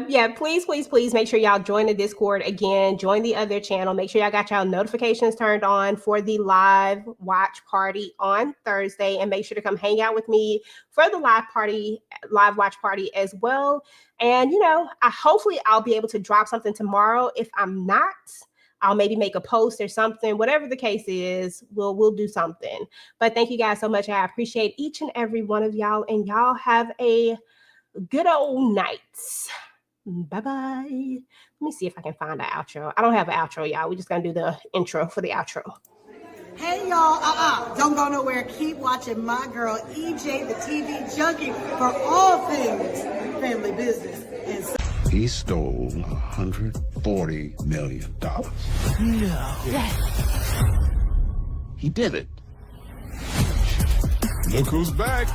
Yeah, please make sure y'all join the Discord again. Join the other channel. Make sure y'all got y'all notifications turned on for the live watch party on Thursday, and make sure to come hang out with me for the live watch party as well. And hopefully I'll be able to drop something tomorrow. If I'm not, I'll maybe make a post or something. Whatever the case is, we'll do something. But thank you guys so much. I appreciate each and every one of y'all, and y'all have a good old night. Bye-bye. Let me see if I can find an outro. I don't have an outro, y'all. We're just going to do the intro for the outro. Hey, y'all. Don't go nowhere. Keep watching my girl, EJ, the TV junkie, for all things family business. And he stole $140 million. No. Yes. He did it. Look who's back.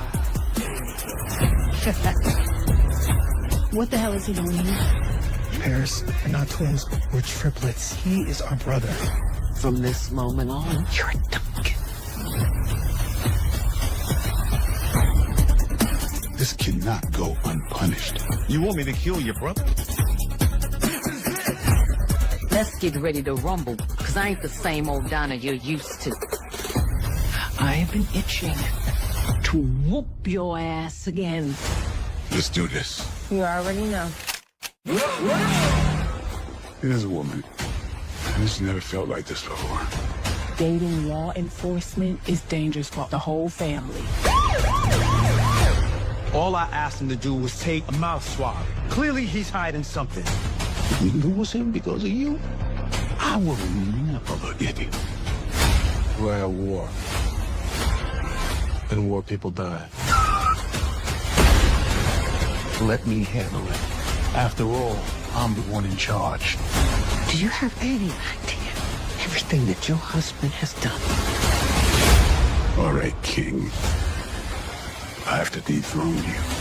What the hell is he doing here? Paris, we're not twins, we're triplets. He is our brother. From this moment on, You're a dunk. This cannot go unpunished. You want me to kill your brother? Let's get ready to rumble, because I ain't the same old Donna you're used to. I've been itching to whoop your ass again. Let's do this. You already know. There's a woman. I just never felt like this before. Dating law enforcement is dangerous for the whole family. All I asked him to do was take a mouth swab. Clearly, he's hiding something. If you lose him because of you, I will never forgive you. We're at war. In war, people die. Let me handle it. After all, I'm the one in charge. Do you have any idea everything that your husband has done? All right, King. I have to dethrone you.